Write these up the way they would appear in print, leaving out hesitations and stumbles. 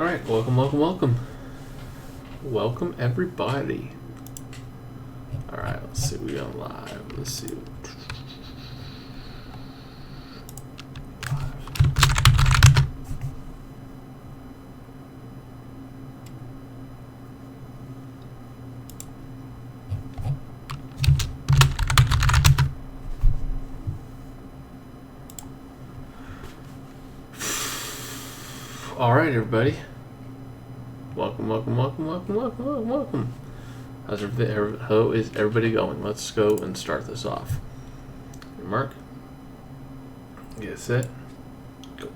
Alright, welcome. Welcome, everybody. Alright, let's see, we got live. Let's see. Alright, everybody. Welcome. How is everybody going? Let's go and start this off. Mark. Get set. Go.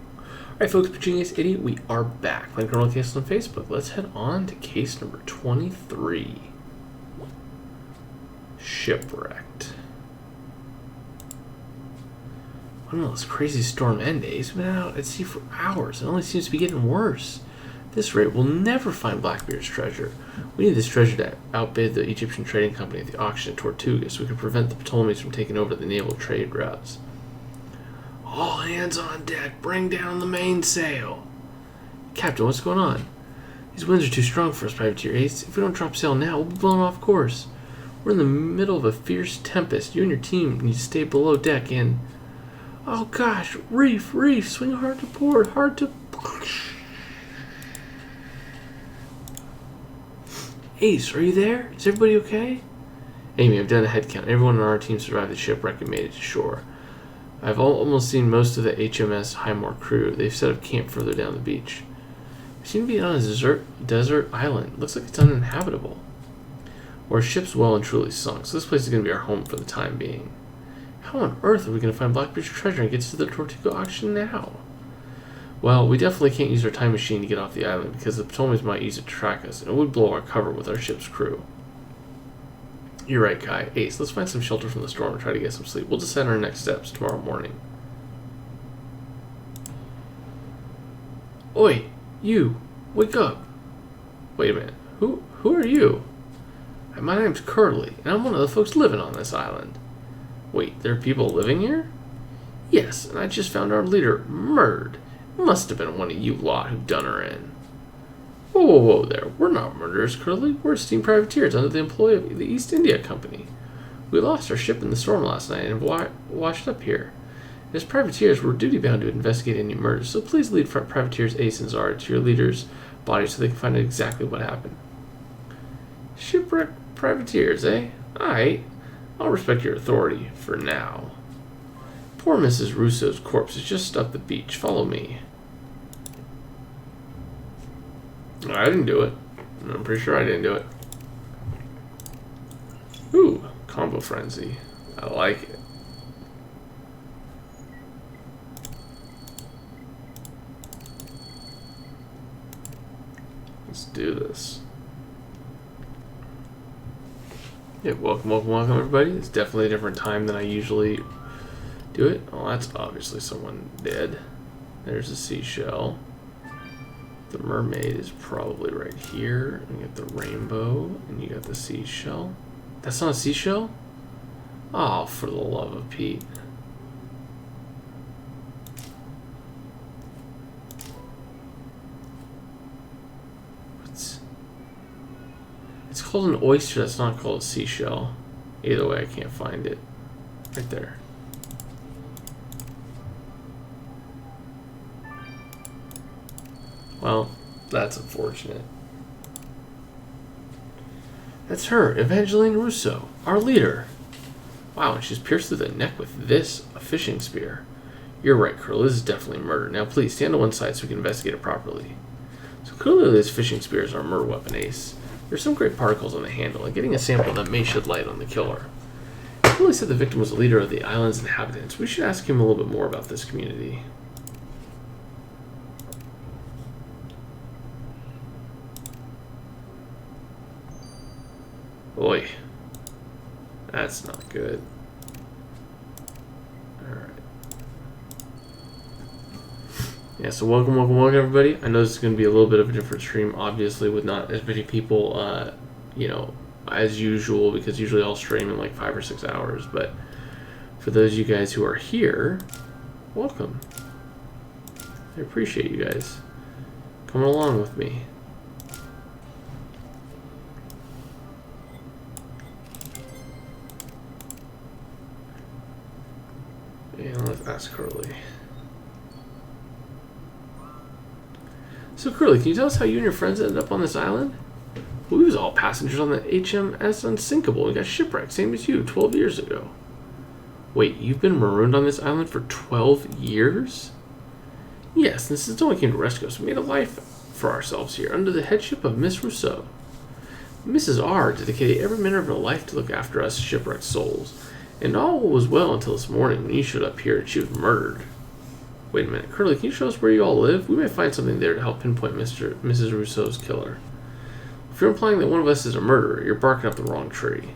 Alright, folks, Petunia's Idiot, we are back. Playing Criminal Cases on Facebook. Let's head on to case number 23. Shipwrecked. I don't know, this crazy storm end days. We've been out at sea for hours. It only seems to be getting worse. At this rate, we'll never find Blackbeard's treasure. We need this treasure to outbid the Egyptian trading company at the auction at Tortuga so we can prevent the Ptolemies from taking over the naval trade routes. All hands on deck. Bring down the mainsail. Captain, what's going on? These winds are too strong for us, Privateer Ace. If we don't drop sail now, we'll be blown off course. We're in the middle of a fierce tempest. You and your team need to stay below deck and... Oh gosh, reef, swing hard to port, hard to... Ace, are you there? Is everybody okay? Amy, I've done a head count. Everyone on our team survived the shipwreck and made it to shore. I've almost seen most of the HMS Highmore crew. They've set up camp further down the beach. We seem to be on a desert island. Looks like it's uninhabitable. Our ship's well and truly sunk, so this place is going to be our home for the time being. How on earth are we going to find Blackbeard's treasure and get to the Tortuga auction now? Well, we definitely can't use our time machine to get off the island because the Ptolemies might use it to track us, and it would blow our cover with our ship's crew. You're right, Kai. Ace, let's find some shelter from the storm and try to get some sleep. We'll decide our next steps tomorrow morning. Oi, you! Wake up! Wait a minute. Who are you? My name's Curly, and I'm one of the folks living on this island. Wait, there are people living here? Yes, and I just found our leader murdered. It must have been one of you lot who done her in. Whoa there. We're not murderers, Curly. We're esteemed privateers under the employ of the East India Company. We lost our ship in the storm last night and washed up here. As privateers, we're duty-bound to investigate any murders, so please lead privateers Ace and Zara to your leader's body so they can find out exactly what happened. Shipwrecked privateers, eh? Aight. I'll respect your authority, for now. Poor Mrs. Russo's corpse is just up the beach. Follow me. I didn't do it. I'm pretty sure I didn't do it. Ooh, combo frenzy. I like it. Let's do this. Yeah, welcome everybody. It's definitely a different time than I usually do it. Oh, that's obviously someone dead. There's a seashell. The mermaid is probably right here. And you got the rainbow, and you got the seashell. That's not a seashell? Oh, for the love of Pete. It's called an oyster, that's not called a seashell. Either way, I can't find it. Right there. Well, that's unfortunate. That's her, Evangeline Russo, our leader. Wow, and she's pierced through the neck with this, a fishing spear. You're right, Curl, this is definitely murder. Now please, stand to one side so we can investigate it properly. So clearly this fishing spear is our murder weapon, Ace. There's some great particles on the handle, and getting a sample of them may shed light on the killer. Curly said the victim was a leader of the island's inhabitants. We should ask him a little bit more about this community. Boy, that's not good. Alright. Yeah, so welcome everybody. I know this is going to be a little bit of a different stream, obviously, with not as many people, you know, as usual, because usually I'll stream in like 5 or 6 hours, but for those of you guys who are here, welcome. I appreciate you guys. Come along with me. And let's ask Curly. So Curly, can you tell us how you and your friends ended up on this island? We was all passengers on the HMS Unsinkable and got shipwrecked, same as you, 12 years ago. Wait, you've been marooned on this island for 12 years? Yes, and since no one came to rescue us, we made a life for ourselves here under the headship of Miss Rousseau. Mrs. R dedicated every minute of her life to look after us shipwrecked souls, and all was well until this morning when you showed up here and she was murdered. Wait a minute, Curly, can you show us where you all live? We may find something there to help pinpoint Mrs. Rousseau's killer. If you're implying that one of us is a murderer, you're barking up the wrong tree.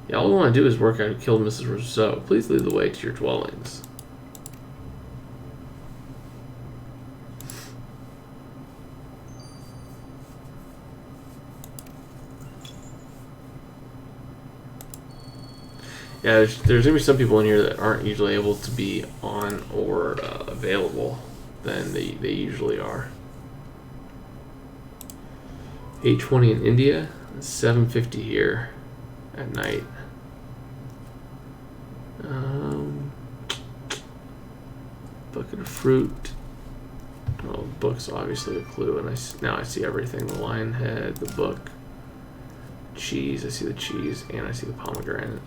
Yeah, all we want to do is work out who killed Mrs. Rousseau. Please lead the way to your dwellings. Yeah, there's going to be some people in here that aren't usually able to be on or available than they usually are. 8:20 in India, 7:50 here at night. Bucket of fruit. Well, the book's obviously a clue, and now I see everything. The lion head, the book, cheese. I see the cheese, and I see the pomegranate.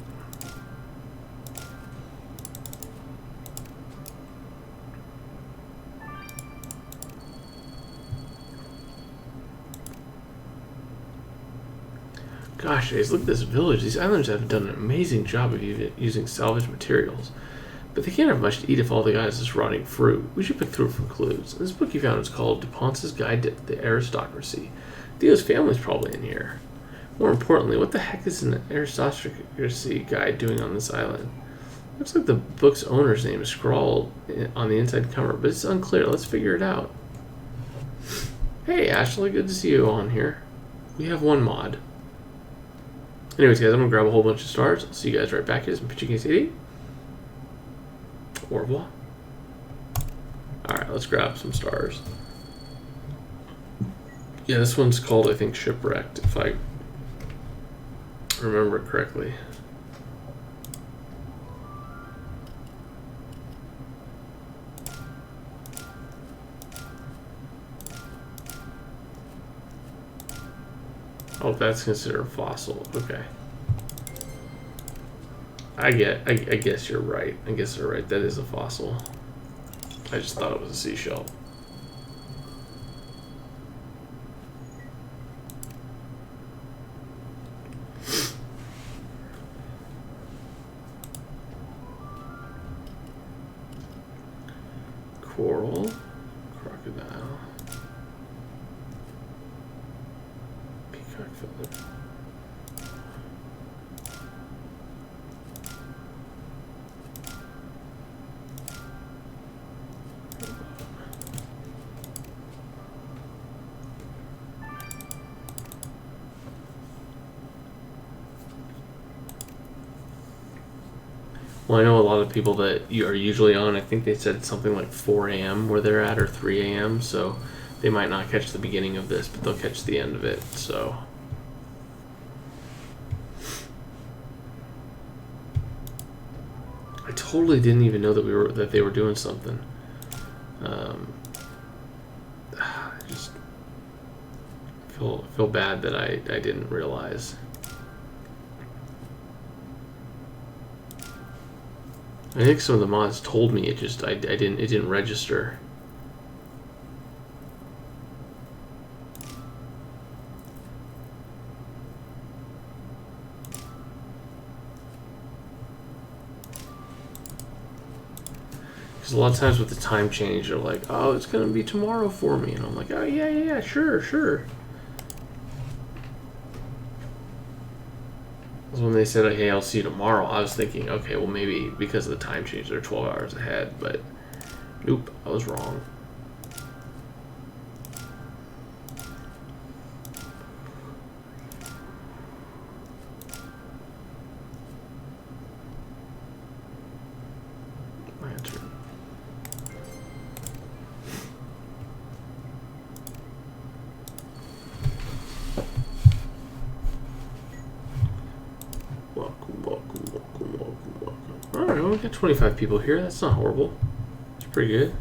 Gosh, guys, look at this village. These islanders have done an amazing job of using salvaged materials. But they can't have much to eat if all they got is this rotting fruit. We should pick through it for clues. This book you found is called DuPont's Guide to the Aristocracy. Theo's family's probably in here. More importantly, what the heck is an aristocracy guide doing on this island? Looks like the book's owner's name is scrawled on the inside cover, but it's unclear. Let's figure it out. Hey, Ashley, good to see you on here. We have one mod. Anyways, guys, I'm going to grab a whole bunch of stars. I'll see you guys right back. Here's some Pitching Case 80. Au revoir. Alright, let's grab some stars. Yeah, this one's called, I think, Shipwrecked, if I remember it correctly. Oh, that's considered a fossil. Okay. I guess you're right. I guess you're right. That is a fossil. I just thought it was a seashell. Coral. Crocodile. Peacock feather. Well, I know a lot of people that you are usually on, I think they said something like 4 a.m. where they're at, or 3 a.m., so they might not catch the beginning of this, but they'll catch the end of it, so. I totally didn't even know that they were doing something. I just feel bad that I didn't realize. I think some of the mods told me, it didn't register. Because a lot of times with the time change, they're like, oh, it's going to be tomorrow for me. And I'm like, oh, yeah, sure. When they said, hey, I'll see you tomorrow, I was thinking, okay, well, maybe because of the time change, they're 12 hours ahead, but nope, I was wrong. My turn. we got 25 people here. That's not horrible. It's pretty good.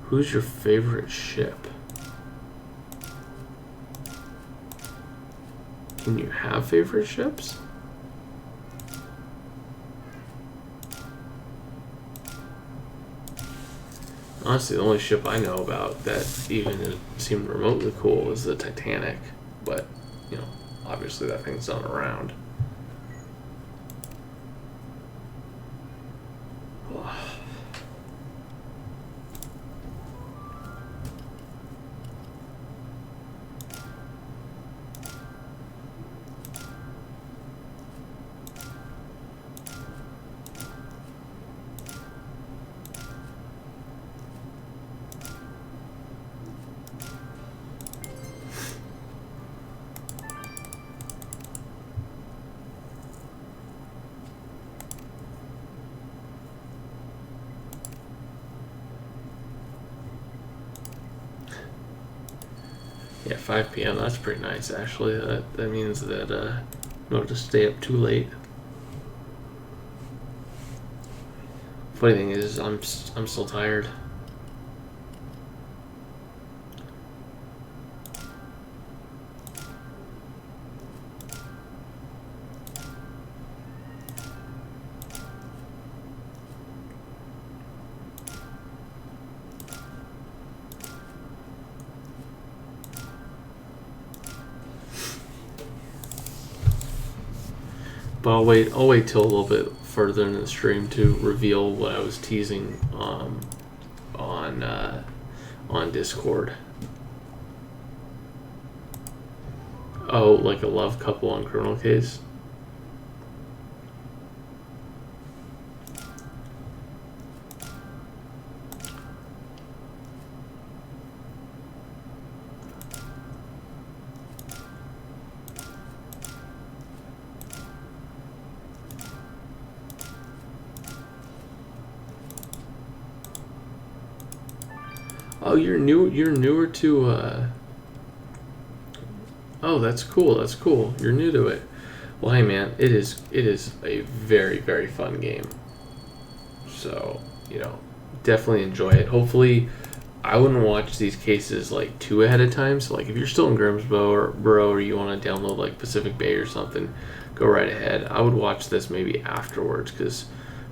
Who's your favorite ship? Can you have favorite ships? Honestly, the only ship I know about that even seemed remotely cool is the Titanic. But, you know, obviously that thing's not around. Yeah, 5 p.m. That's pretty nice, actually. That means that you don't have to stay up too late. Funny thing is, I'm still tired. But I'll wait till a little bit further in the stream to reveal what I was teasing on Discord. Oh, like a love couple on Criminal Case? Oh, you're new. You're newer to. Oh, that's cool. That's cool. You're new to it. Well, hey, man, it is a very, very fun game. So, you know, definitely enjoy it. Hopefully, I wouldn't watch these cases like too ahead of time. So, like, if you're still in Grimsborough or you want to download like Pacific Bay or something, go right ahead. I would watch this maybe afterwards because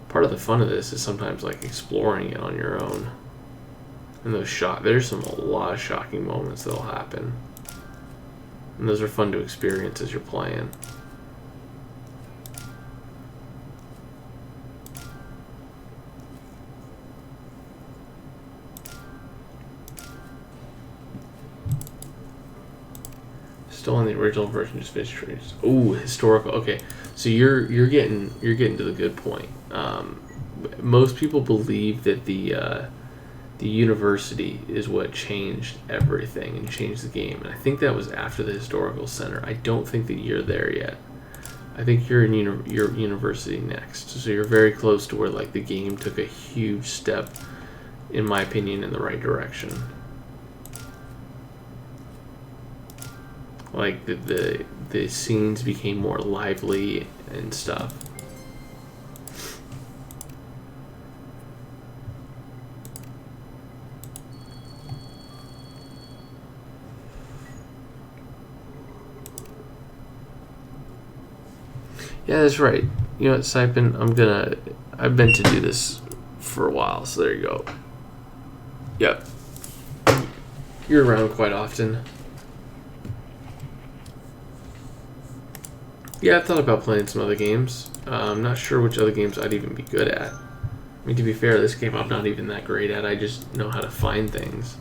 part of the fun of this is sometimes like exploring it on your own. And there's a lot of shocking moments that'll happen. And those are fun to experience as you're playing. Still on the original version, just fish trees. Ooh, historical. Okay, so you're getting to the good point. Most people believe that the university is what changed everything and changed the game, and I think that was after the historical center. I don't think that you're there yet. I think you're in your university next, so you're very close to where like the game took a huge step, in my opinion, in the right direction. Like the scenes became more lively and stuff. Yeah, that's right. You know what, Saipan? I've been to do this for a while, so there you go. Yep. You're around quite often. Yeah, I've thought about playing some other games. I'm not sure which other games I'd even be good at. I mean, to be fair, this game I'm not even that great at. I just know how to find things.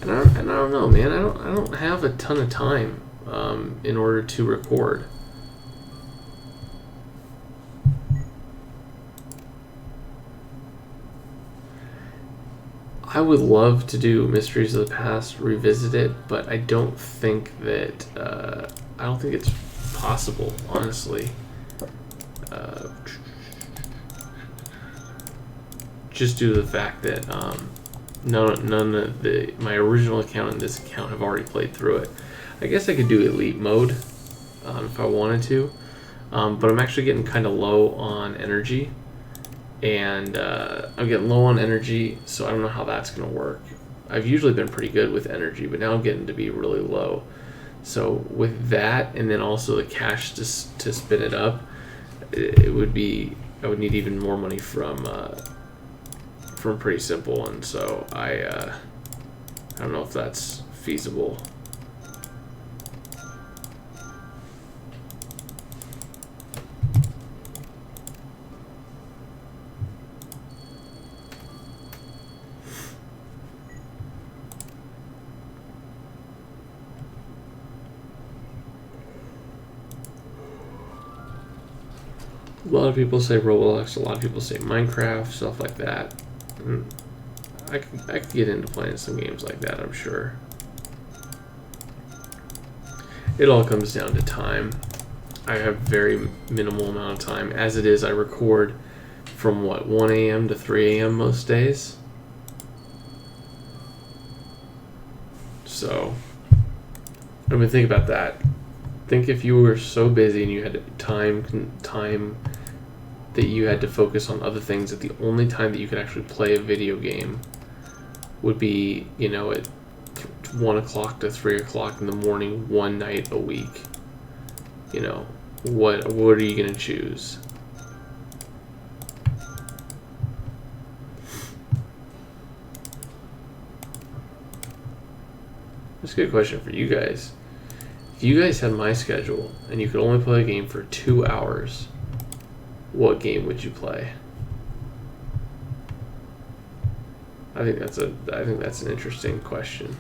And I don't know, man. I don't have a ton of time in order to record. I would love to do Mysteries of the Past, revisit it, but I don't think that I don't think it's possible, honestly. Just due to the fact that none of my original account and this account have already played through it. I guess I could do Elite mode, if I wanted to. But I'm actually getting kind of low on energy. And I'm getting low on energy, so I don't know how that's going to work. I've usually been pretty good with energy, but now I'm getting to be really low. So with that, and then also the cash to spin it up, I would need even more money from Pretty Simple, and so I don't know if that's feasible. A lot of people say Roblox, a lot of people say Minecraft, stuff like that. I could get into playing some games like that, I'm sure. It all comes down to time. I have very minimal amount of time. As it is, I record from 1 a.m. to 3 a.m. most days. So, I mean, think about that. Think if you were so busy and you had time that you had to focus on other things, that the only time that you could actually play a video game would be, at 1 o'clock to 3 o'clock in the morning, one night a week. What are you going to choose? That's a good question for you guys. If you guys had my schedule and you could only play a game for 2 hours, what game would you play? I think that's an interesting question.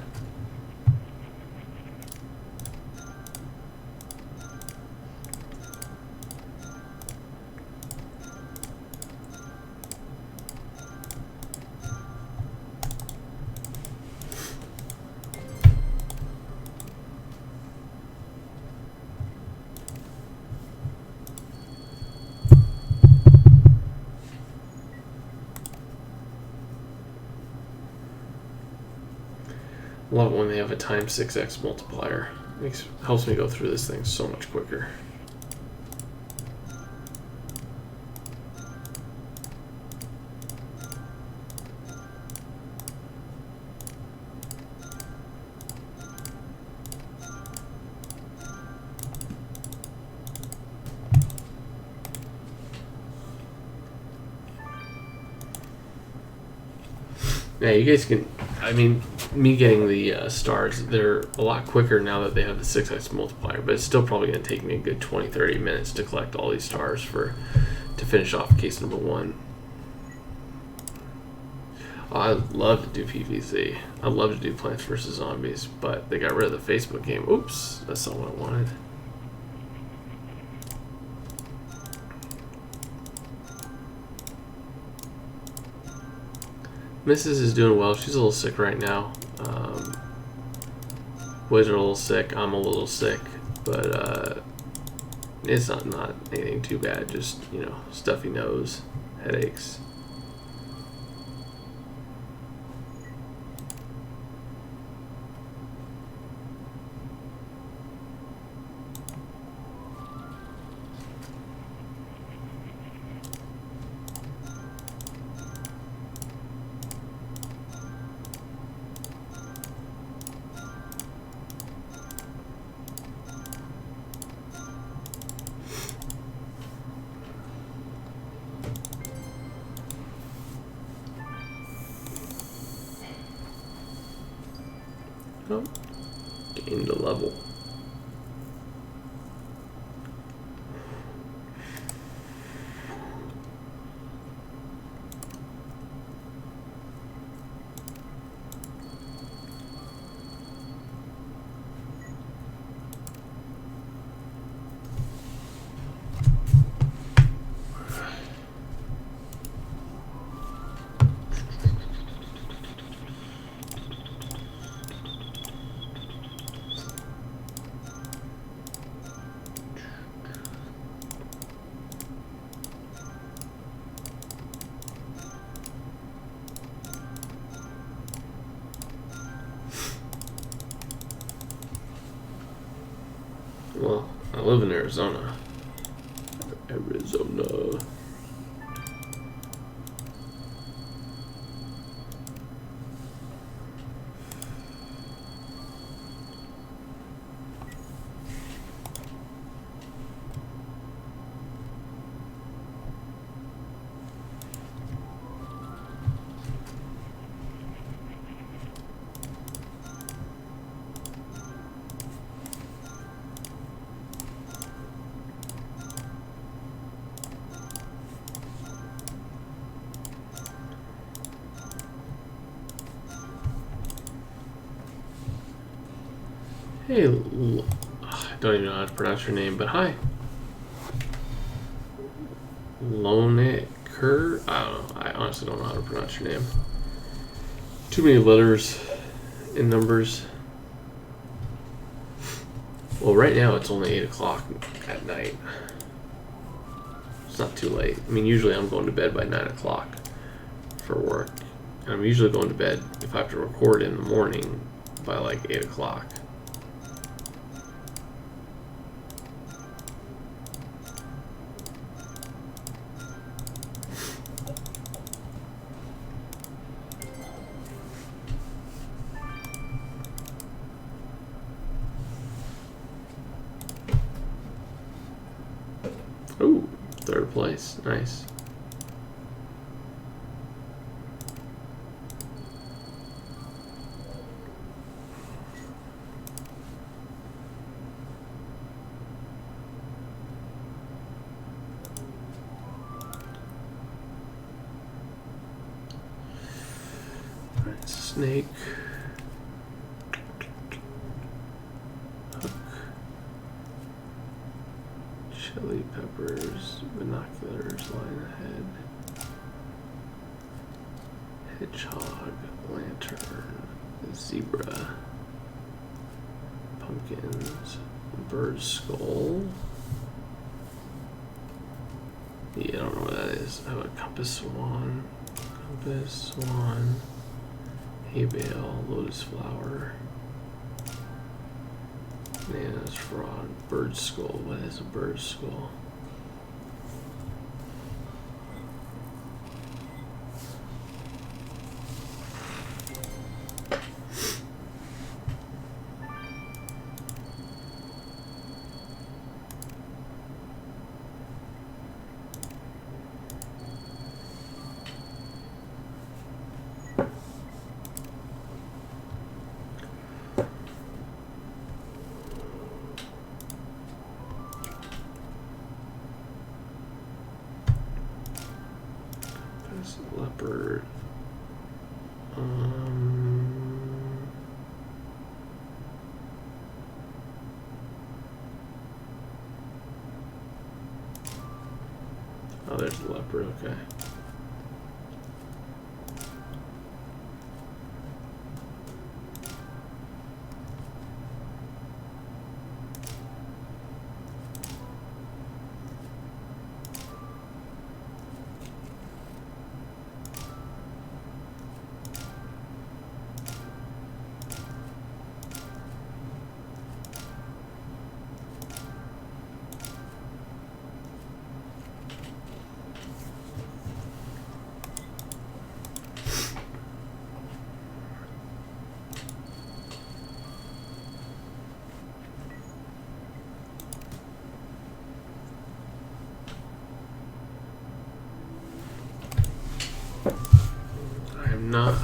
I love it when they have a times 6x multiplier. Helps me go through this thing so much quicker. Yeah, you guys can. I mean, me getting the stars, they're a lot quicker now that they have the 6x multiplier, but it's still probably going to take me a good 20-30 minutes to collect all these stars to finish off case number 1. I'd love to do PvZ. I'd love to do Plants vs. Zombies, but they got rid of the Facebook game. Oops, that's not what I wanted. Mrs. is doing well. She's a little sick right now. Boys are a little sick. I'm a little sick, but it's not anything too bad. Just stuffy nose, headaches. Oh, gained a level. Well, I live in Arizona. Arizona. Hey, I don't even know how to pronounce your name, but hi. Loneker? I don't know. I honestly don't know how to pronounce your name. Too many letters and numbers. Well, right now it's only 8 o'clock at night. It's not too late. I mean, usually I'm going to bed by 9 o'clock for work. And I'm usually going to bed, if I have to record in the morning, by like 8 o'clock. Ooh, 3rd place. Nice. Alright, snake. Chili peppers, binoculars, line ahead, hedgehog, lantern, zebra, pumpkins, bird skull. Yeah, I don't know what that is. How about compass, swan, hay bale, lotus flower, bananas, frog, bird skull. What is a bird skull? Leopard. Oh, there's the leopard. Okay.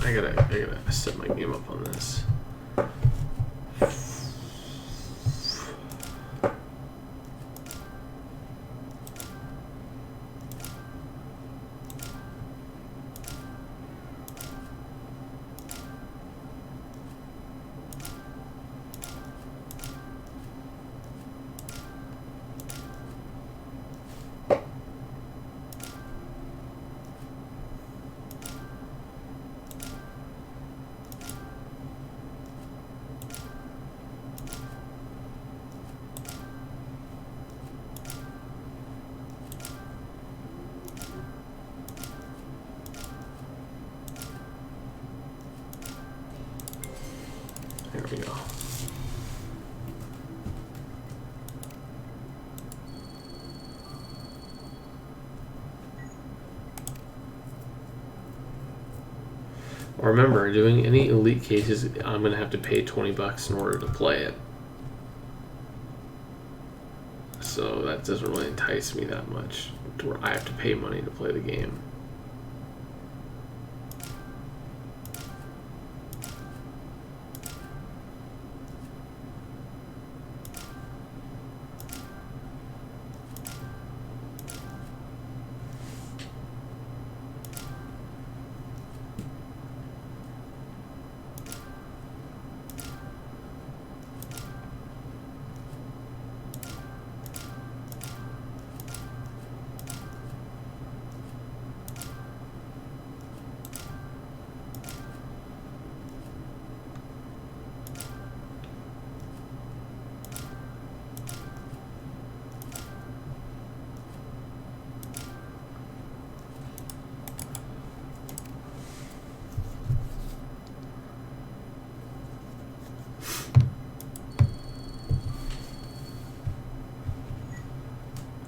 I gotta set my game up on this. There we go. Remember, doing any elite cases, I'm going to have to pay $20 in order to play it. So that doesn't really entice me that much, to where I have to pay money to play the game.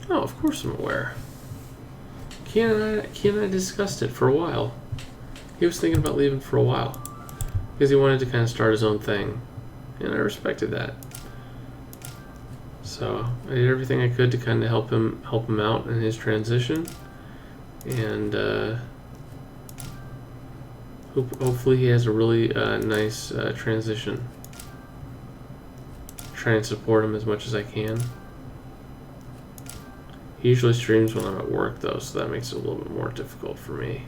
Oh, of course I'm aware. Kean and I discussed it for a while. He was thinking about leaving for a while because he wanted to kind of start his own thing, and I respected that. So I did everything I could to kind of help him out in his transition, and hopefully he has a really nice transition. Try and support him as much as I can. He usually streams when I'm at work, though, so that makes it a little bit more difficult for me.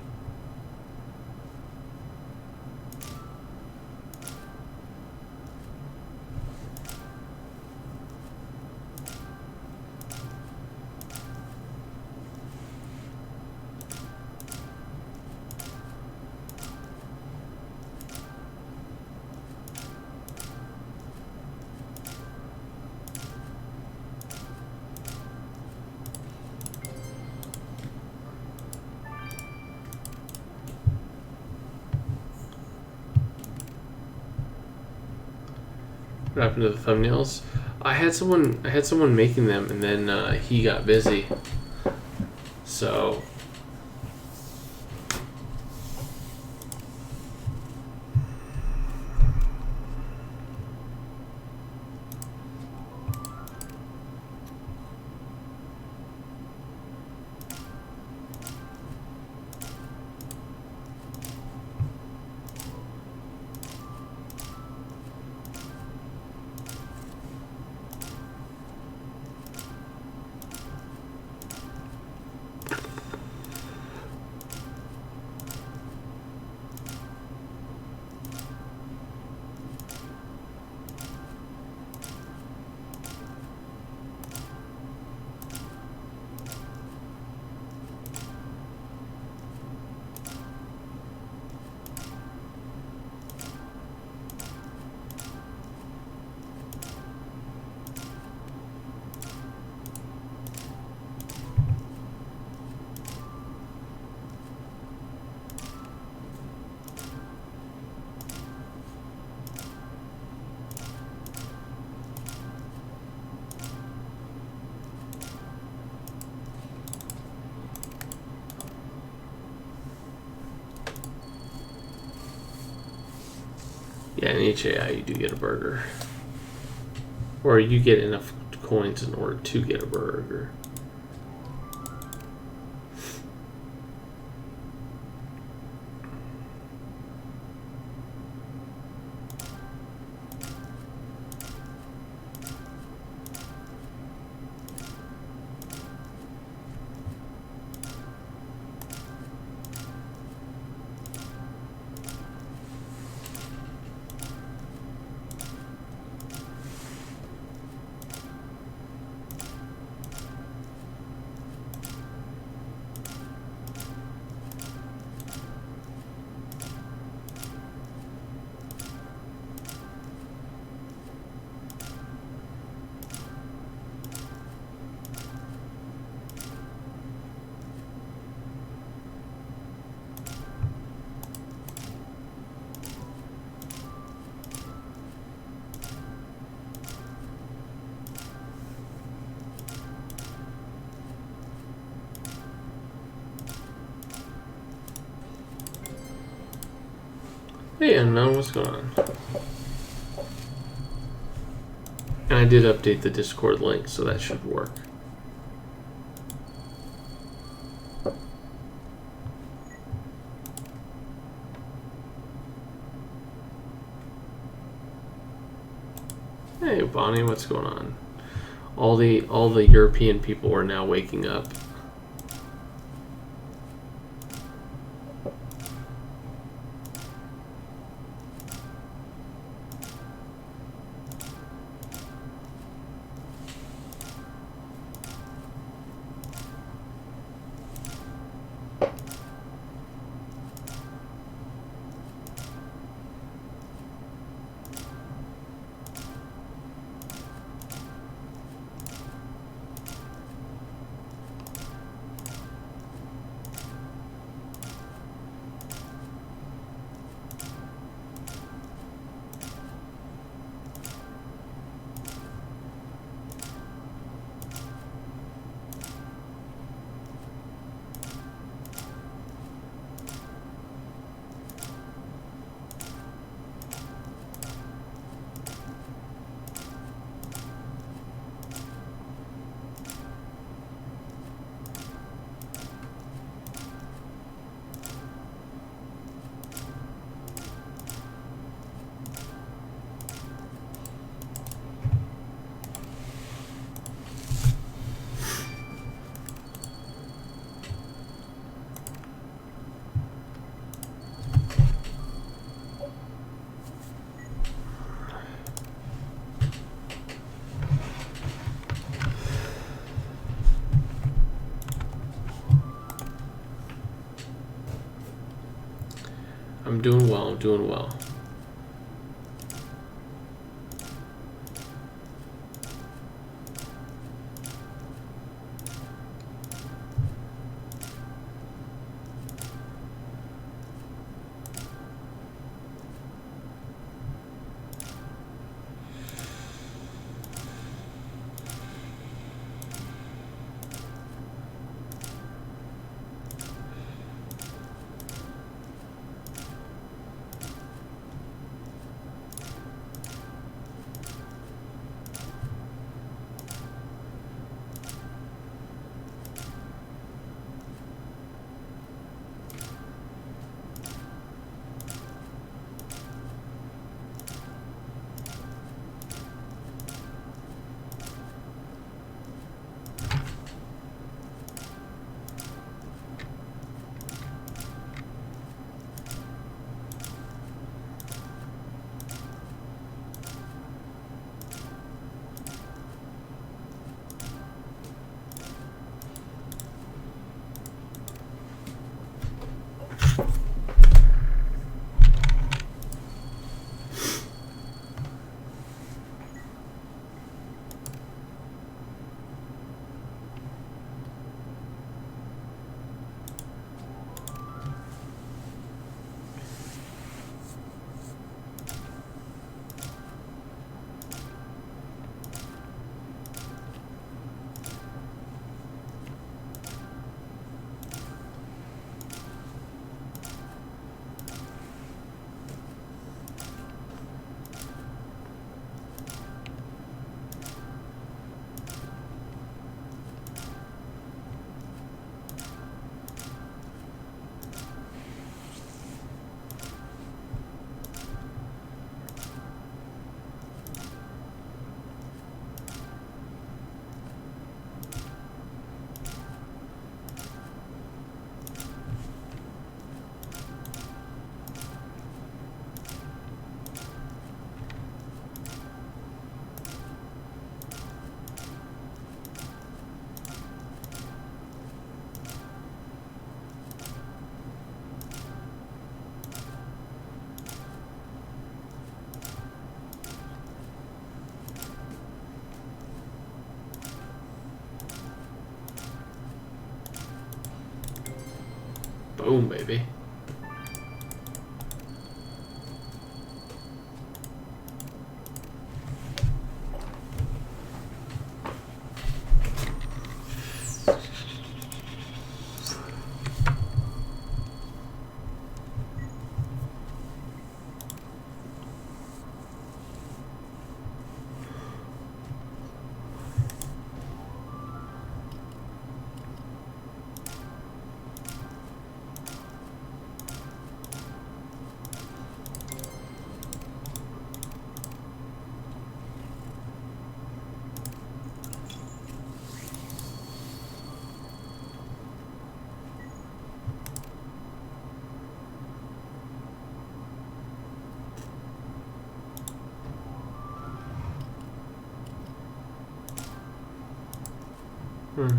What happened to the thumbnails? I had someone making them, and then he got busy. So yeah, in each AI you do get a burger. Or you get enough coins in order to get a burger. Hey, unknown, what's going on? And I did update the Discord link, so that should work. Hey, Bonnie, what's going on? All the European people are now waking up. I'm doing well, I'm doing well. Boom, baby. Hmm.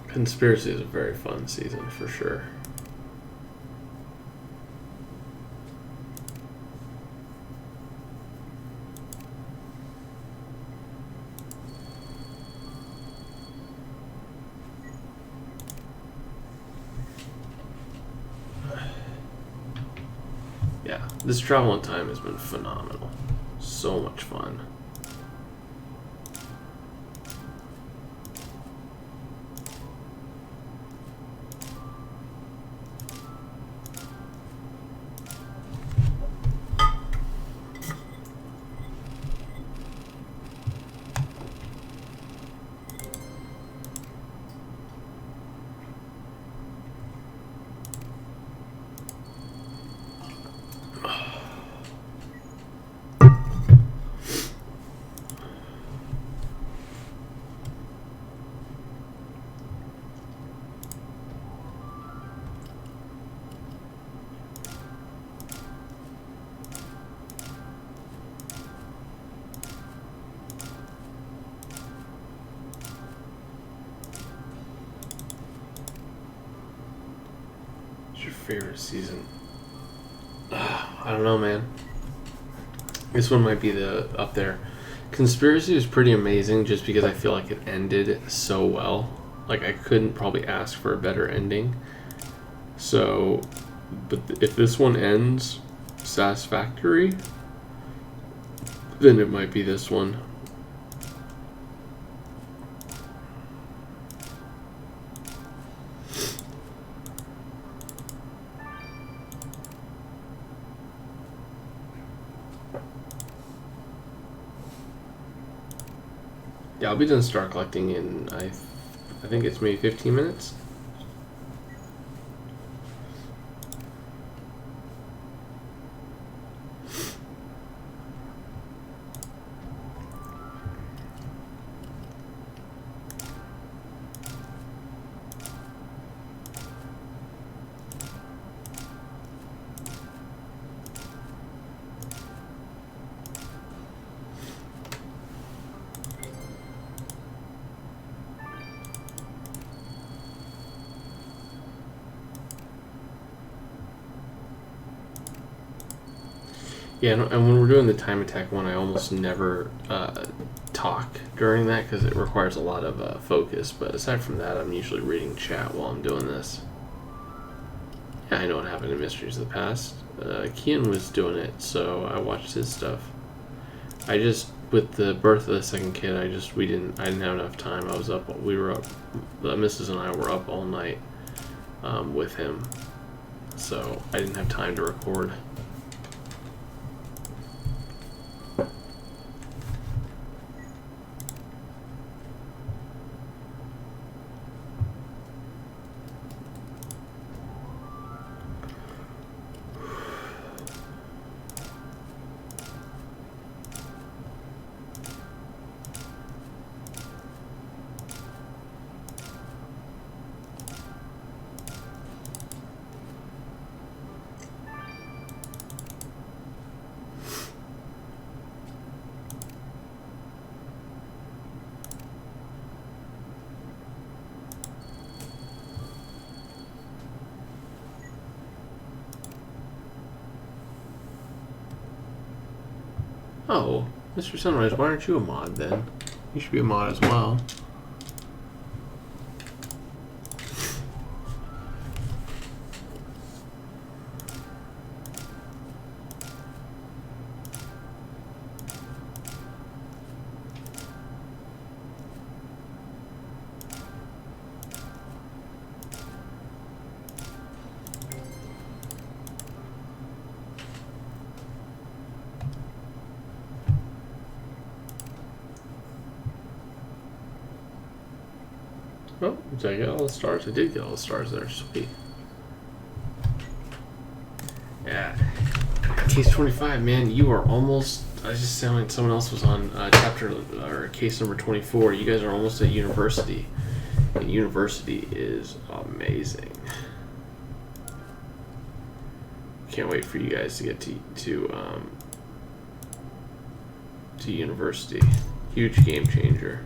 Conspiracy is a very fun season for sure. Yeah, this travel in time has been phenomenal. So much fun. What's your favorite season? I don't know, man. This one might be the up there. Conspiracy is pretty amazing just because I feel like it ended so well. Like I couldn't probably ask for a better ending. So, but if this one ends satisfactory, then it might be this one. Yeah, I'll be done star collecting in I think it's maybe 15 minutes. Yeah, and when we're doing the time attack one, I almost never talk during that because it requires a lot of focus. But aside from that, I'm usually reading chat while I'm doing this. Yeah, I know what happened in Mysteries of the Past. Kian was doing it, so I watched his stuff. I just, with the birth of the second kid, I didn't have enough time. I was up, we were up, the Mrs. and I were up all night with him, so I didn't have time to record. Oh, Mr. Sunrise, why aren't you a mod then? You should be a mod as well. Oh, did I get all the stars? I did get all the stars there. Sweet. Yeah. Case 25, man, you are almost... I was just saying someone else was on chapter or case number 24. You guys are almost at university. And university is amazing. Can't wait for you guys to get to university. Huge game changer.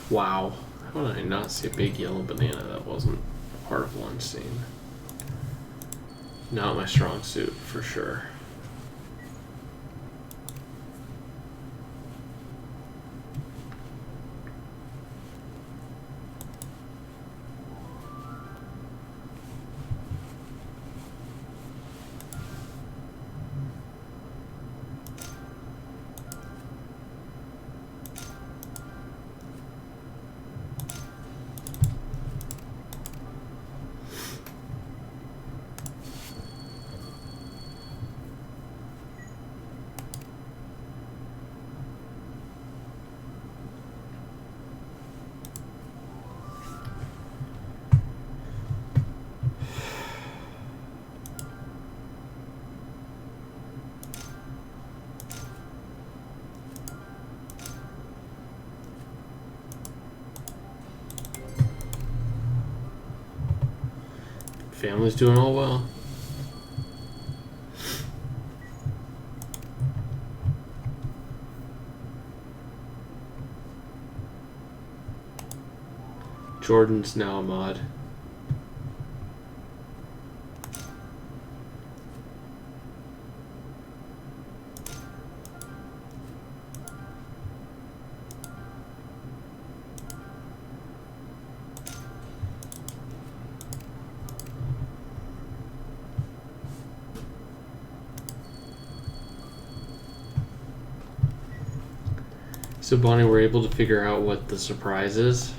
Wow. How did I not see a big yellow banana that wasn't part of one scene? Not my strong suit, for sure. Family's doing all well. Jordan's now a mod. So Bonnie, we're able to figure out what the surprise is.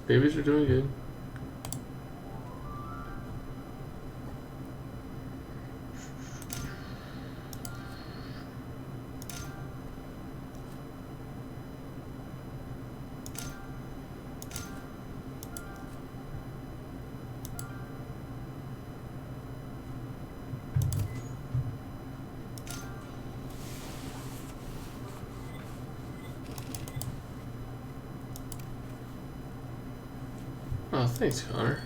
Babies are doing good. Oh, thanks, Connor.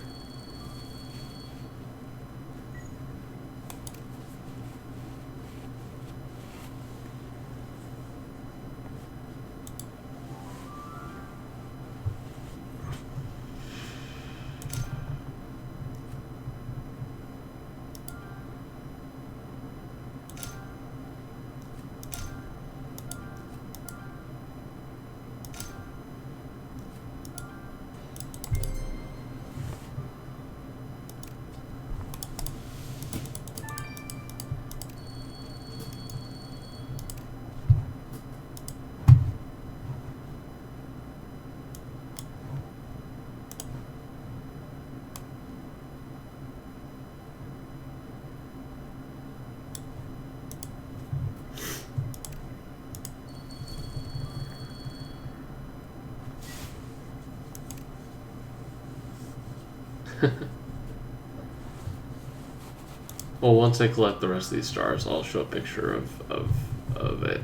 Well, once I collect the rest of these stars, I'll show a picture of it.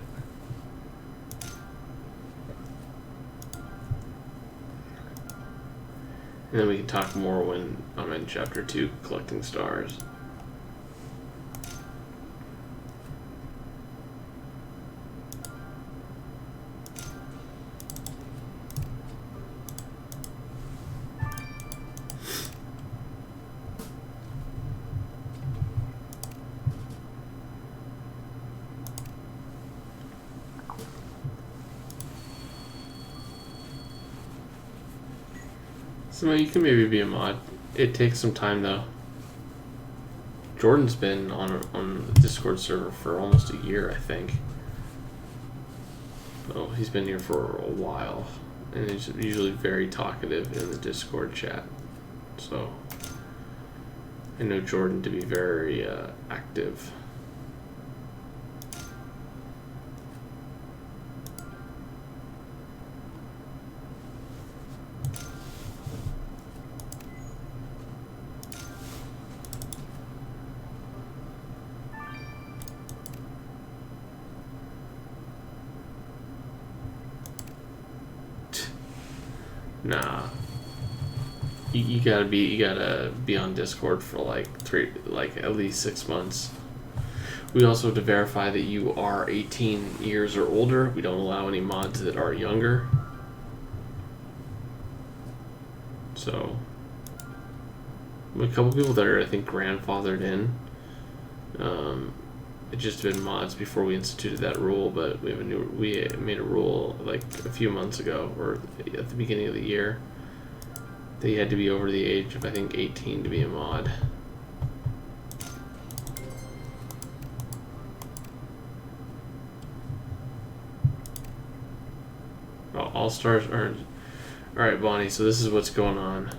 And then we can talk more when I'm in chapter 2, collecting stars. So you can maybe be a mod. It takes some time though. Jordan's been on the Discord server for almost a year, I think. Oh, he's been here for a while, and he's usually very talkative in the Discord chat. So I know Jordan to be very active. Nah, you gotta be on Discord for like at least 6 months. We also have to verify that you are 18 years or older. We don't allow any mods that are younger. So a couple people that are, I think, grandfathered in. It just been mods before we instituted that rule, but we made a rule like a few months ago, or at the beginning of the year, that you had to be over the age of, I think, 18 to be a mod. Oh, all stars earned. All right, Bonnie. So this is what's going on.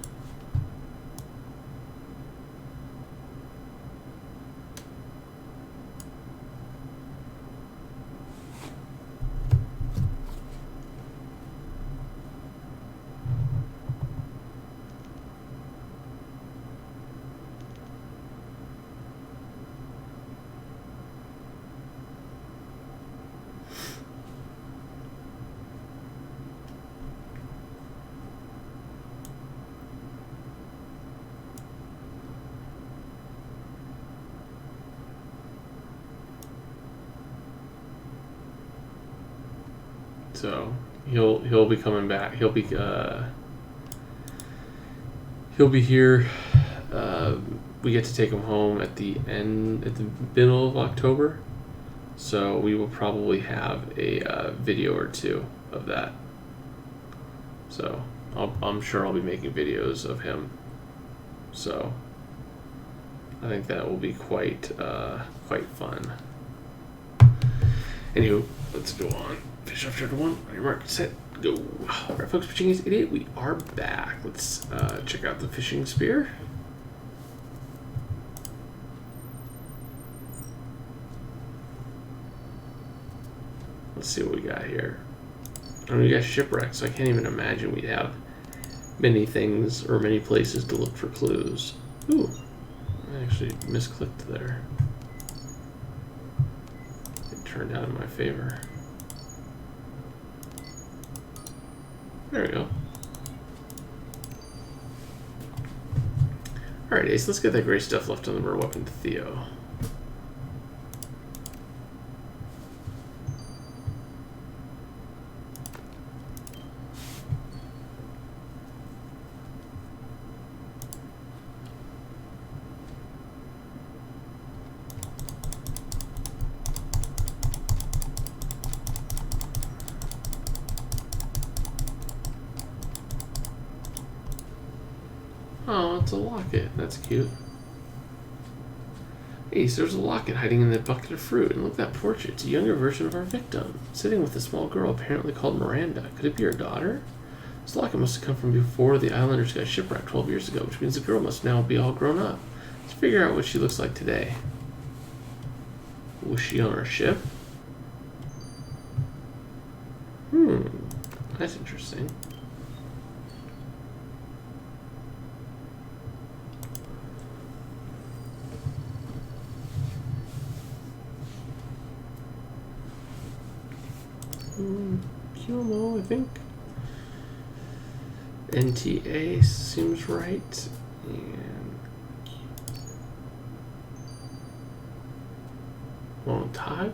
So he'll be coming back. He'll be here. We get to take him home at the middle of October. So we will probably have a video or two of that. So I'm sure I'll be making videos of him. So I think that will be quite fun. Anywho, let's go on. Finish off chapter 1. On your mark, set, go. Alright, folks, Fishing is Idiot. We are back. Let's check out the fishing spear. Let's see what we got here. We got Shipwrecked, so I can't even imagine we'd have many things or many places to look for clues. Ooh, I actually misclicked there. It turned out in my favor. There we go. Alright, Ace, let's get that gray stuff left on the murder weapon to Theo. Oh, it's a locket. That's cute. Ace, there's a locket hiding in that bucket of fruit. And look at that portrait. It's a younger version of our victim, sitting with a small girl apparently called Miranda. Could it be her daughter? This locket must have come from before the islanders got shipwrecked 12 years ago, which means the girl must now be all grown up. Let's figure out what she looks like today. Was she on our ship? That's interesting. QMO, I think. NTA seems right. And Montag?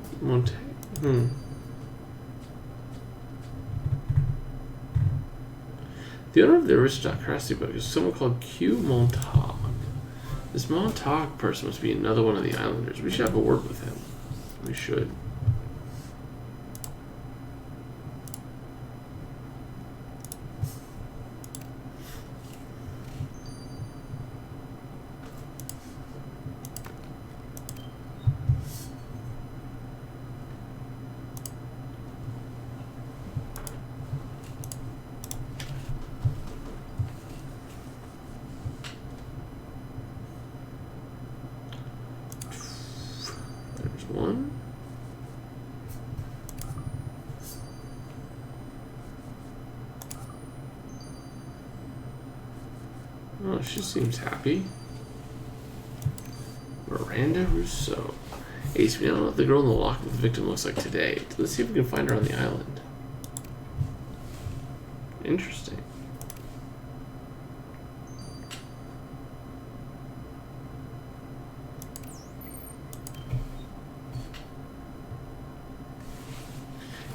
The owner of the aristocracy book is someone called Q Montag. This Montag person must be another one of the islanders. We should have a word with him. We should. One. Oh, she seems happy. Miranda Rousseau. Ace, we don't know what the girl in the lock with the victim looks like today. Let's see if we can find her on the island. Interesting.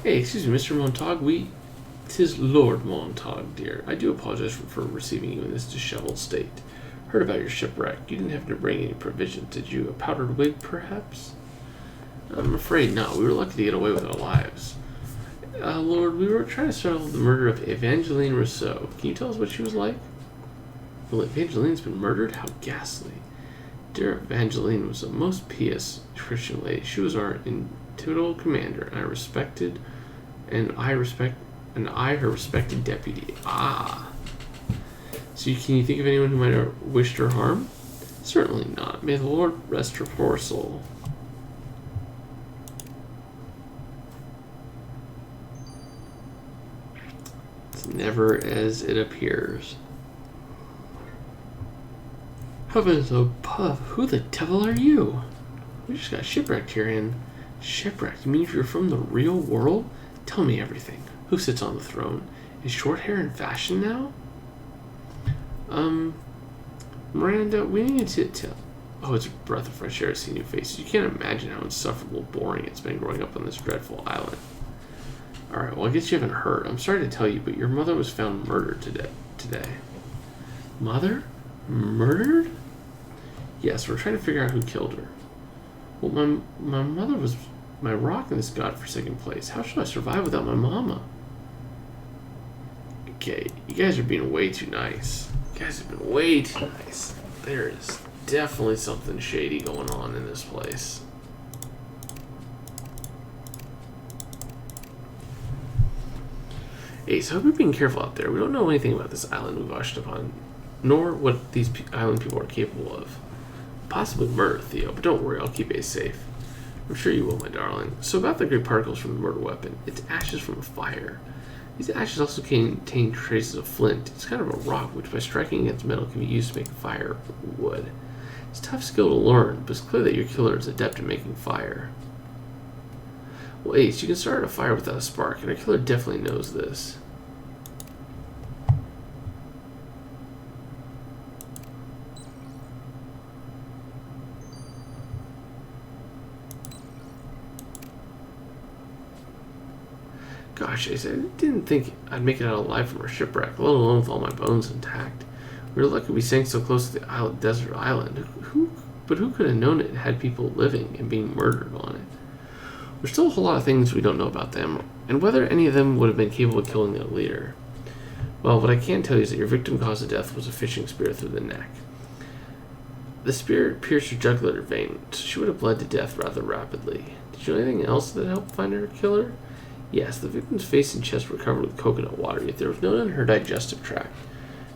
Hey, excuse me, Mr. Montag, 'tis Lord Montag, dear. I do apologize for receiving you in this disheveled state. Heard about your shipwreck. You didn't have to bring any provisions, did you? A powdered wig, perhaps? I'm afraid not. We were lucky to get away with our lives. Lord, we were trying to solve the murder of Evangeline Rousseau. Can you tell us what she was like? Well, Evangeline's been murdered? How ghastly. Dear Evangeline was a most pious Christian lady. She was our intuitive commander, and I her respected deputy. Ah. So can you think of anyone who might have wished her harm? Certainly not. May the Lord rest her poor soul. It's never as it appears. Heavens above, who the devil are you? We just got shipwrecked here, and shipwrecked? You mean if you're from the real world? Tell me everything. Who sits on the throne? Is short hair in fashion now? Miranda, we need to tell. Oh, it's a breath of fresh air to see new faces. You can't imagine how insufferable boring it's been growing up on this dreadful island. Alright, well, I guess you haven't heard. I'm sorry to tell you, but your mother was found murdered today. Mother? Murdered? Yes, we're trying to figure out who killed her. Well, my mother was my rock in this godforsaken place. How should I survive without my mama? Okay, you guys are being way too nice. You guys have been way too nice. There is definitely something shady going on in this place. Ace, I hope you're being careful out there. We don't know anything about this island we've washed upon, nor what these island people are capable of. Possibly murder, Theo, but don't worry, I'll keep Ace safe. I'm sure you will, my darling. So about the great particles from the murder weapon, it's ashes from a fire. These ashes also contain traces of flint. It's kind of a rock which by striking against metal can be used to make firewood. It's a tough skill to learn, but it's clear that your killer is adept at making fire. Well, Ace, you can start a fire without a spark, and our killer definitely knows this. Gosh, Ace, I didn't think I'd make it out alive from our shipwreck, let alone with all my bones intact. We were lucky we sank so close to the desert island. But who could have known it had people living and being murdered on it? There's still a whole lot of things we don't know about them, and whether any of them would have been capable of killing their leader. Well, what I can tell you is that your victim cause of death was a fishing spear through the neck. The spear pierced her jugular vein, so she would have bled to death rather rapidly. Did you know anything else that helped find her killer? Yes, the victim's face and chest were covered with coconut water, yet there was none in her digestive tract.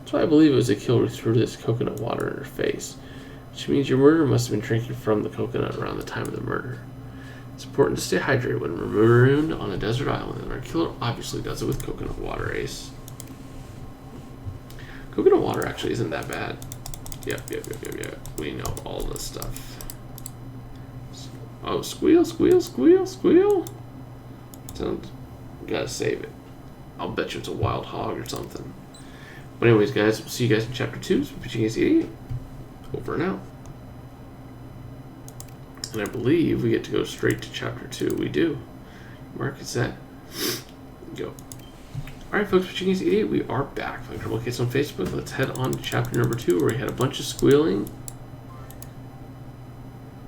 That's why I believe it was the killer who threw this coconut water in her face, which means your murderer must have been drinking from the coconut around the time of the murder. It's important to stay hydrated when marooned on a desert island, and our killer obviously does it with coconut water, Ace. Coconut water actually isn't that bad. Yep. We know all this stuff. Oh, squeal. Sounds We gotta save it. I'll bet you it's a wild hog or something. But anyways, guys, we'll see you guys in Chapter 2. So, Pitching Against the Idiot. Over and out. And I believe we get to go straight to Chapter 2. We do. Mark is set. Go. Alright, folks, Pitching Against the Idiot, we are back. If I look at on Facebook, let's head on to Chapter number 2, where we had a bunch of squealing.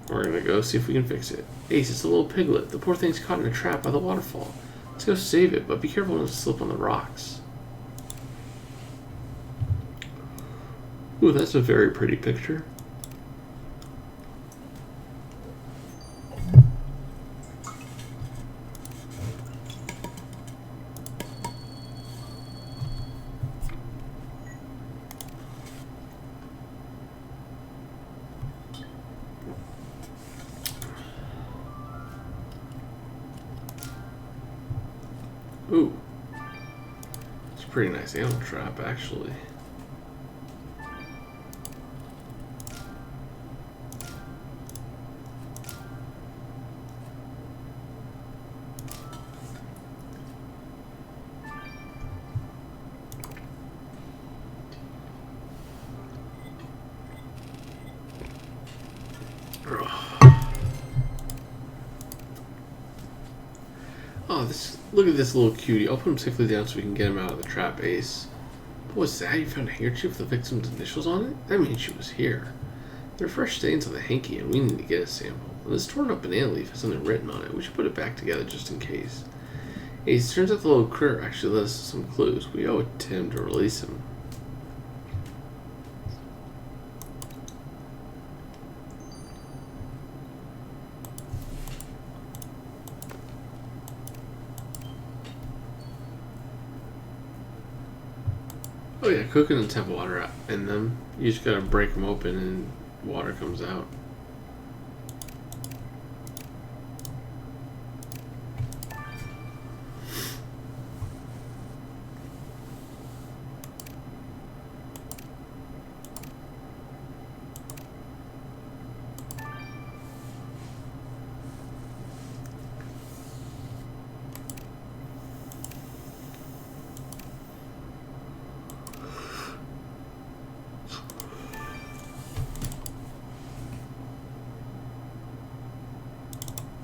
We're gonna go see if we can fix it. Ace, it's a little piglet. The poor thing's caught in a trap by the waterfall. Let's go save it, but be careful not to slip on the rocks. Ooh, that's a very pretty picture. Ooh. It's a pretty nice animal trap, actually. Oh, look at this little cutie. I'll put him safely down so we can get him out of the trap, Ace. What was that? You found a handkerchief with the victim's initials on it? That means she was here. There are fresh stains on the hanky, and we need to get a sample. And this torn up banana leaf has something written on it. We should put it back together just in case. Ace, turns out the little critter actually led us some clues. We owe it to him to release him. Oh yeah, coconuts have water in them. You just gotta break them open and water comes out.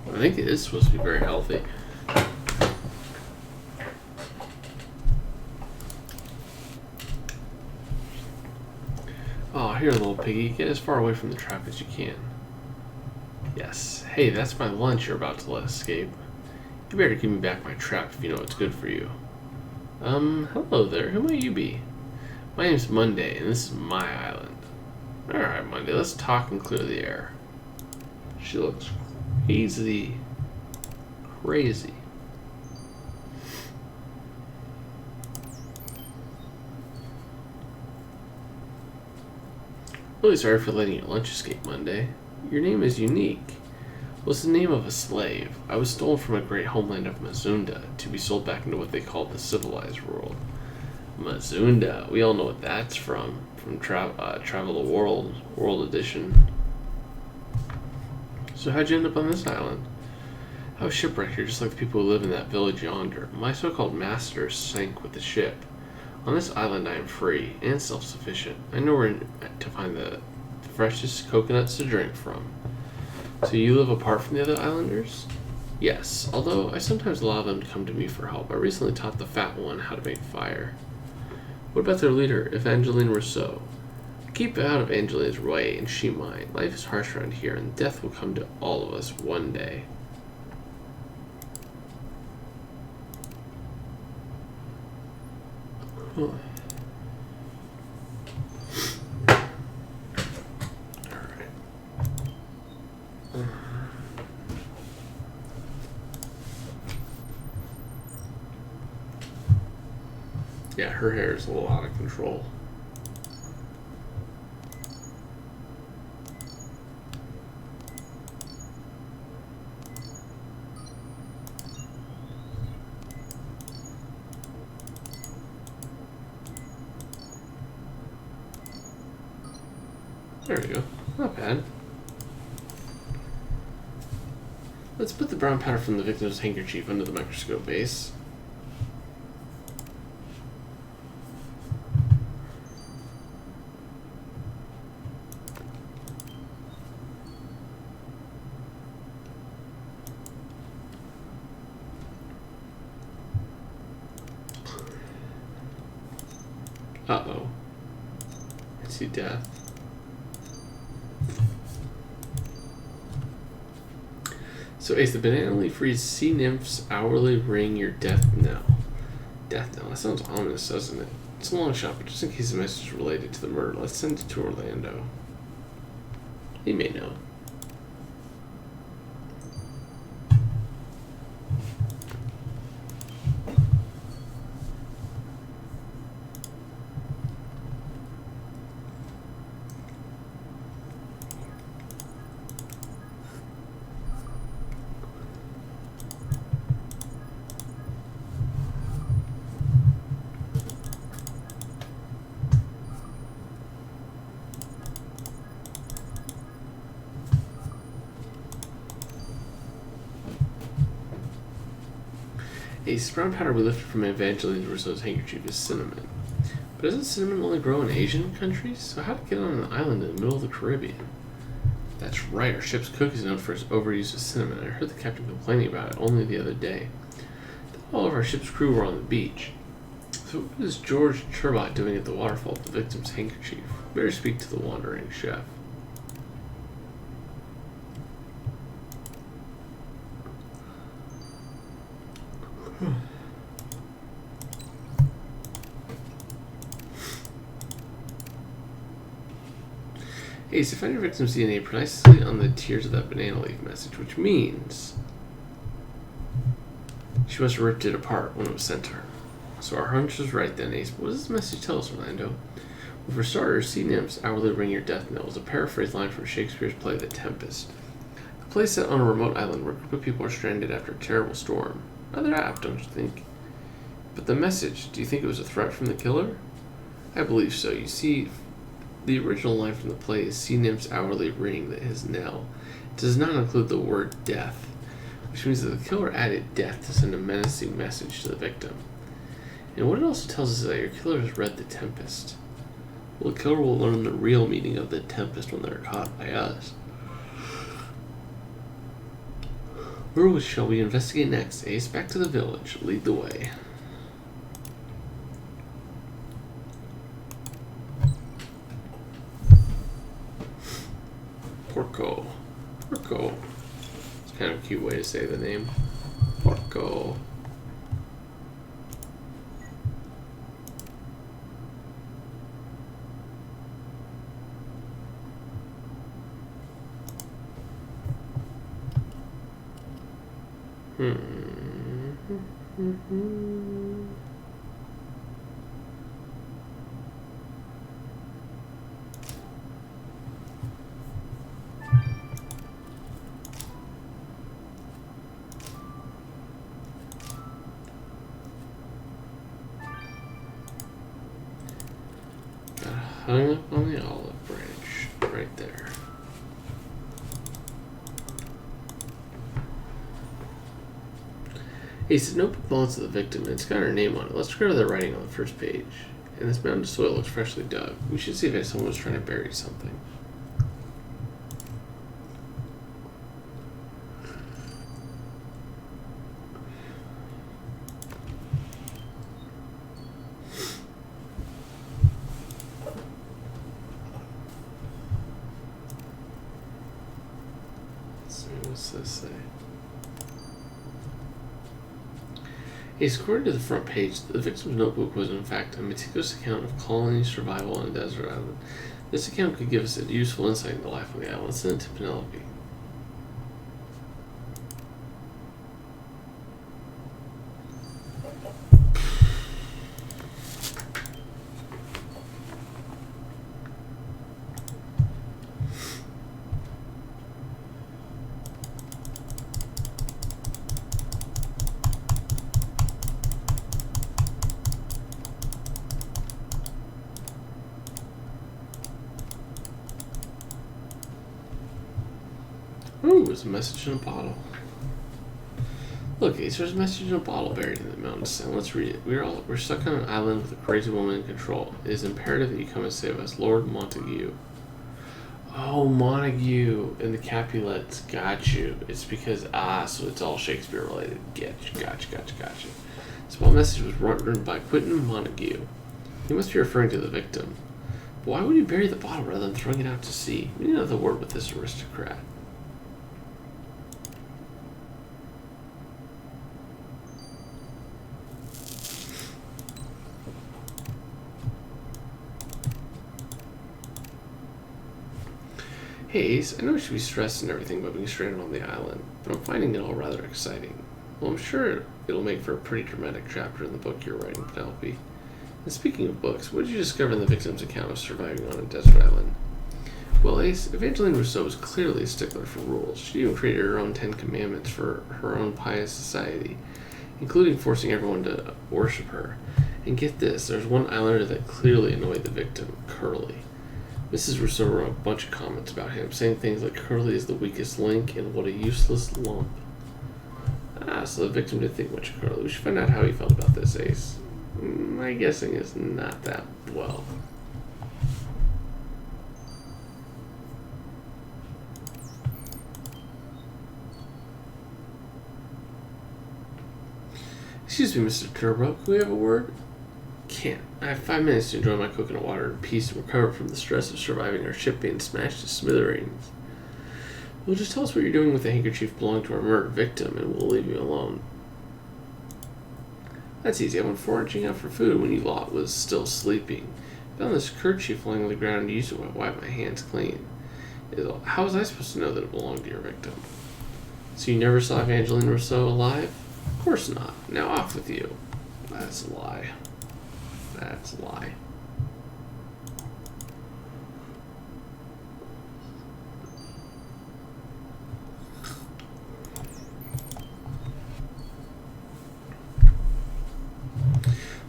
I think it is supposed to be very healthy. Oh, here, little piggy. Get as far away from the trap as you can. Yes. Hey, that's my lunch you're about to let escape. You better give me back my trap if you know what's good for you. Hello there. Who might you be? My name's Monday, and this is my island. Alright, Monday, let's talk and clear the air. She looks crazy. Really sorry for letting your lunch escape, Monday. Your name is unique. Was the name of a slave. I was stolen from a great homeland of Mazunda to be sold back into what they called the civilized world. Mazunda, we all know what that's from Travel the World Edition. So how'd you end up on this island? I was shipwrecked here, just like the people who live in that village yonder. My so-called master sank with the ship. On this island I am free and self-sufficient. I know where to find the freshest coconuts to drink from. So you live apart from the other islanders? Yes, although I sometimes allow them to come to me for help. I recently taught the fat one how to make fire. What about their leader, Evangeline Rousseau? Keep out of Angelina's way, and she mine. Life is harsh around here, and death will come to all of us one day. Huh. Alright. Yeah, her hair is a little out of control. There we go. Not bad. Let's put the brown powder from the victim's handkerchief under the microscope base. Uh-oh. I see death. So, Ace, the banana leaf reads, sea nymphs hourly ring your death knell. Death knell? That sounds ominous, doesn't it? It's a long shot, but just in case the message is related to the murder, let's send it to Orlando. He may know. Ace, brown powder we lifted from Evangeline Rousseau's handkerchief is cinnamon. But doesn't cinnamon only grow in Asian countries? So how'd it get on an island in the middle of the Caribbean? That's right, our ship's cook is known for its overuse of cinnamon. I heard the captain complaining about it only the other day. All of our ship's crew were on the beach. So what is George Turbot doing at the waterfall with the victim's handkerchief? Better speak to the wandering chef. Ace, find your victim's DNA precisely on the tiers of that banana leaf message, which means she must have ripped it apart when it was sent to her. So our hunch was right then, Ace. But what does this message tell us, Orlando? Well, for starters, sea nymphs hourly ring your death knell is a paraphrase line from Shakespeare's play The Tempest. The play set on a remote island where a group of people are stranded after a terrible storm. Rather apt, don't you think? But the message, do you think it was a threat from the killer? I believe so. You see, the original line from the play is sea nymphs hourly ring his knell. It does not include the word death, which means that the killer added death to send a menacing message to the victim. And what it also tells us is that your killer has read The Tempest. Well, the killer will learn the real meaning of The Tempest when they're caught by us. Where shall we investigate next, Ace? Back to the village. Lead the way. Porco. Porco. It's kind of a cute way to say the name. Porco. Hung up on the olive branch, right there. Ace, the notebook belongs to the victim, and it's got her name on it. Let's go to the writing on the first page. And this mound of soil looks freshly dug. We should see if someone was trying to bury something. What's this say? Ace, according to the front page, the victim's notebook was in fact a meticulous account of colony survival on a desert island. This account could give us a useful insight into the life on the island. Send it to Penelope. Ooh, there's a message in a bottle. Look, Ace, there's a message in a bottle buried in the mountain sand. Let's read it. We're stuck on an island with a crazy woman in control. It is imperative that you come and save us. Lord Montague. Oh, Montague and the Capulets. Got you. It's because, so it's all Shakespeare related. Gotcha. This small message was written by Quentin Montague. He must be referring to the victim. But why would he bury the bottle rather than throwing it out to sea? We need another word with this aristocrat. Hey Ace, I know you should be stressed and everything about being stranded on the island, but I'm finding it all rather exciting. Well, I'm sure it'll make for a pretty dramatic chapter in the book you're writing, Penelope. And speaking of books, what did you discover in the victim's account of surviving on a desert island? Well, Ace, Evangeline Rousseau was clearly a stickler for rules. She even created her own 10 Commandments for her own pious society, including forcing everyone to worship her. And get this, there's one islander that clearly annoyed the victim, Curly. Mrs. Rousseau wrote a bunch of comments about him, saying things like Curly is the weakest link and what a useless lump. So the victim didn't think much of Curly. We should find out how he felt about this, Ace. My guessing is not that well. Excuse me, Mr. Turbo, can we have a word? Can't. I have 5 minutes to enjoy my coconut water in peace and recover from the stress of surviving our ship being smashed to smithereens. Well, just tell us what you're doing with the handkerchief belonging to our murdered victim, and we'll leave you alone. That's easy. I went foraging out for food when you lot was still sleeping. I found this kerchief lying on the ground and used it to wipe my hands clean. How was I supposed to know that it belonged to your victim? So you never saw Evangeline Rousseau alive? Of course not. Now off with you. That's a lie. That's a lie.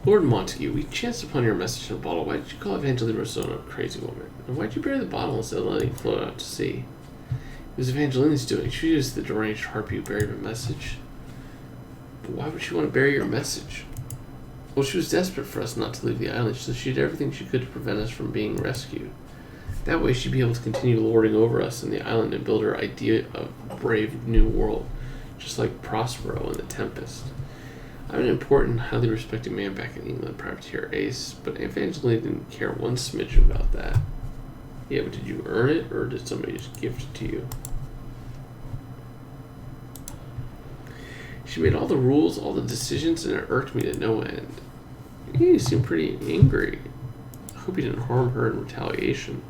Lord Montague, we chanced upon your message in a bottle. Why did you call Evangeline Rousseau a crazy woman? And why did you bury the bottle instead of letting it float out to sea? It was Evangeline's doing. She used the deranged harpy who buried her message. But why would she want to bury your message? Well, she was desperate for us not to leave the island, so she did everything she could to prevent us from being rescued. That way she'd be able to continue lording over us in the island and build her idea of a brave new world, just like Prospero in The Tempest. I'm an important, highly respected man back in England, Privateer Ace, but Evangeline didn't care one smidge about that. Yeah, but did you earn it, or did somebody just gift it to you? She made all the rules, all the decisions, and it irked me to no end. You seem pretty angry. I hope you didn't harm her in retaliation.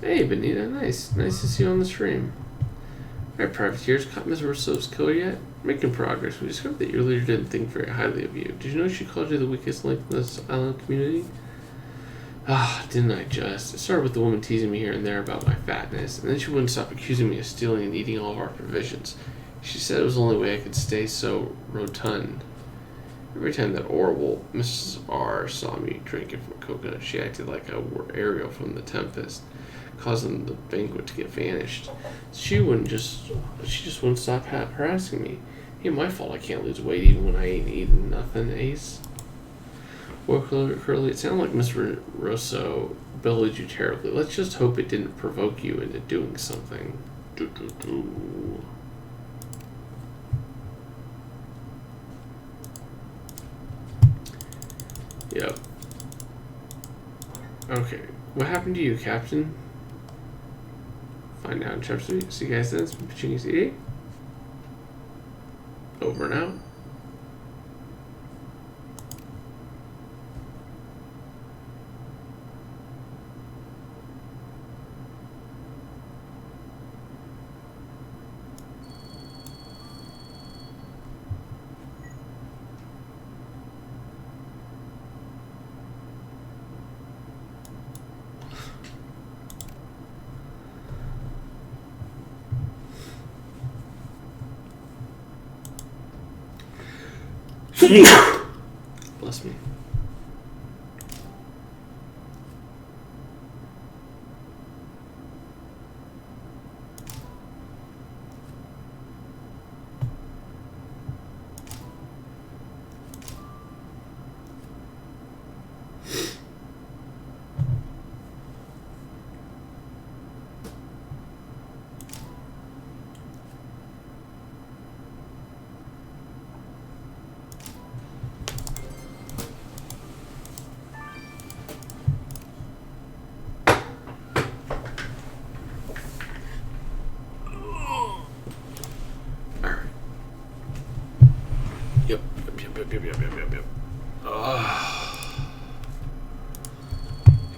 Hey, Benita, nice to see you on the stream. Alright, privateers, caught Miss Rousseau's killer yet? Making progress. We discovered that your leader didn't think very highly of you. Did you know she called you the weakest link in this island community? Didn't I just? It started with the woman teasing me here and there about my fatness, and then she wouldn't stop accusing me of stealing and eating all of our provisions. She said it was the only way I could stay so rotund. Every time that horrible Mrs. R saw me drinking from a coconut, she acted like I were Ariel from The Tempest, causing the banquet to get vanished. She just wouldn't stop harassing me. Ain't my fault I can't lose weight even when I ain't eating nothing, Ace. Well, Curly, it sounded like Miss Rousseau bullied you terribly. Let's just hope it didn't provoke you into doing something. Yep. Okay. What happened to you, Captain? Find out in chapter 3. See you guys then. It's been pitching CD. Over and out. Bless me. yep. I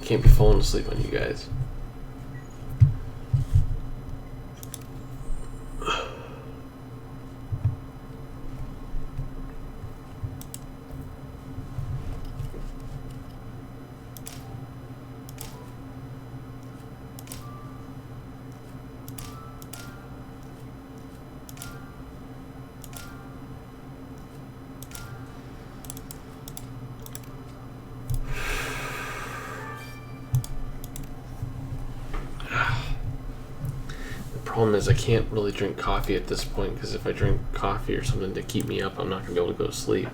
can't be falling asleep on you guys. Problem is I can't really drink coffee at this point because if I drink coffee or something to keep me up, I'm not going to be able to go to sleep.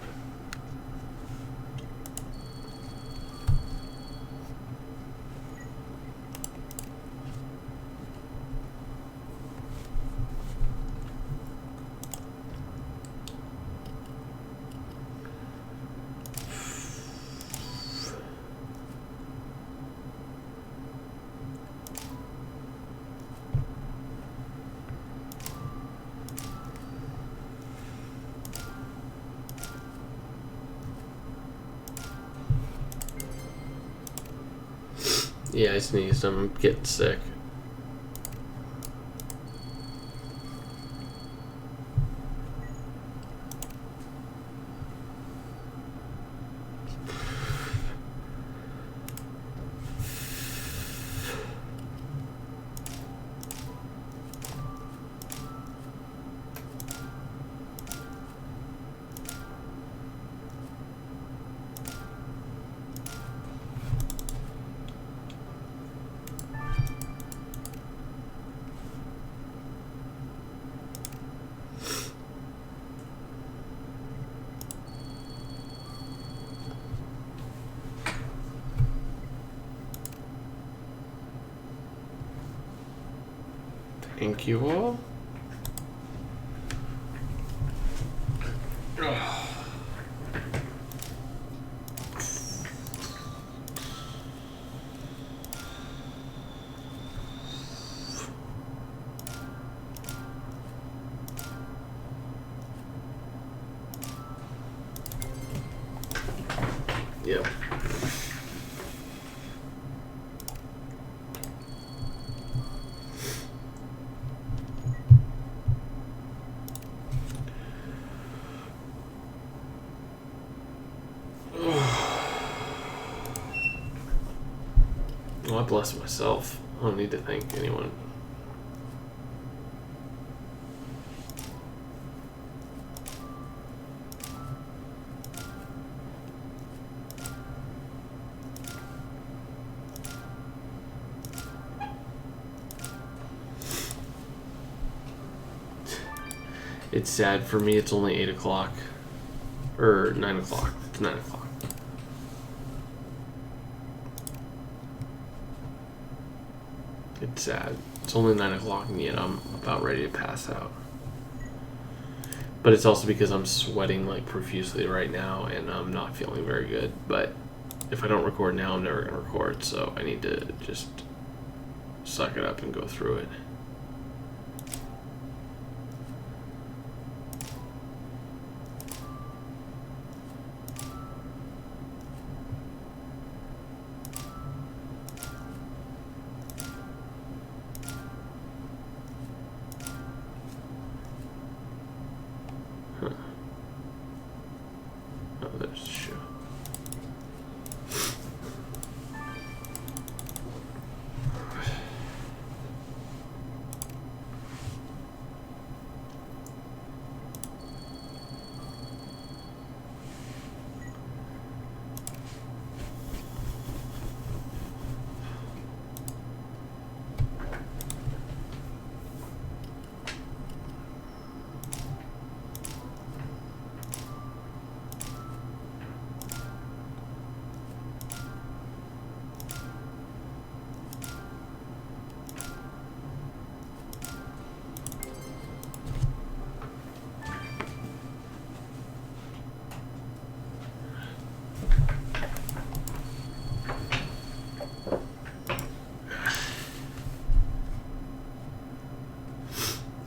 Yeah, I sneezed. I'm getting sick. Thank you all. Yep. Well, I bless myself. I don't need to thank anyone. It's sad for me. It's only 8 o'clock. Or 9 o'clock. It's 9 o'clock. It's sad. It's only 9 o'clock and yet I'm about ready to pass out. But it's also because I'm sweating like profusely right now and I'm not feeling very good. But if I don't record now, I'm never going to record. So I need to just suck it up and go through it. Oh, there's the shoe.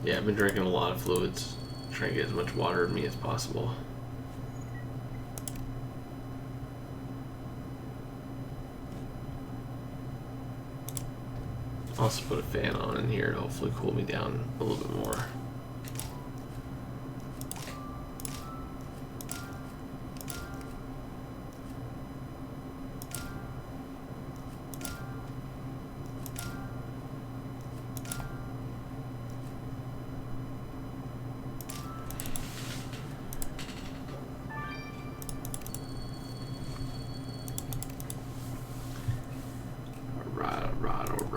Yeah, I've been drinking a lot of fluids, trying to get as much water in me as possible. I'll also put a fan on in here to hopefully cool me down a little bit more. Alright.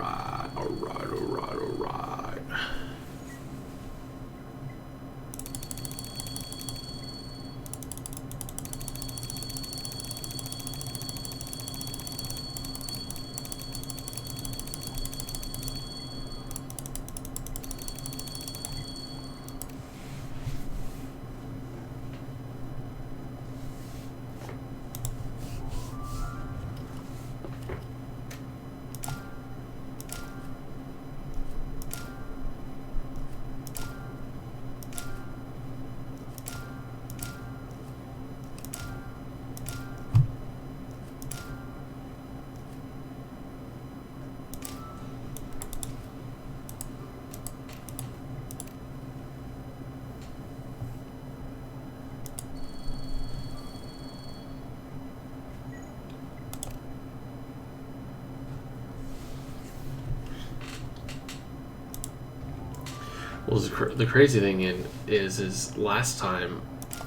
Well, the crazy thing is last time,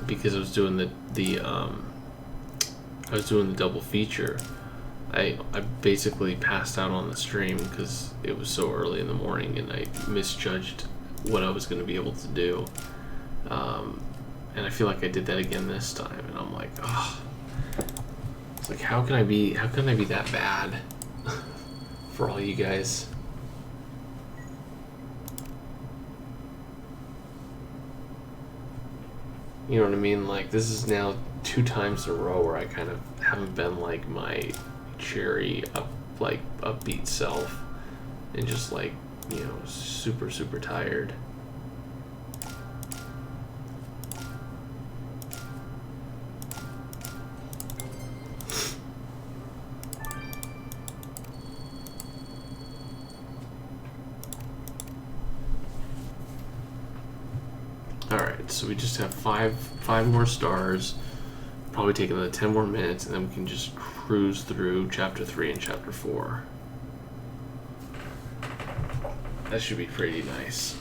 because I was doing the double feature, I basically passed out on the stream because it was so early in the morning and I misjudged what I was going to be able to do, and I feel like I did that again this time, and I'm like, oh, it's like how can I be that bad for all you guys? You know what I mean? Like, this is now 2 times in a row where I kind of haven't been like my cheery, upbeat self, and just like, you know, super, super tired. Alright, so we just have five more stars, probably take another 10 more minutes, and then we can just cruise through Chapter 3 and Chapter 4. That should be pretty nice.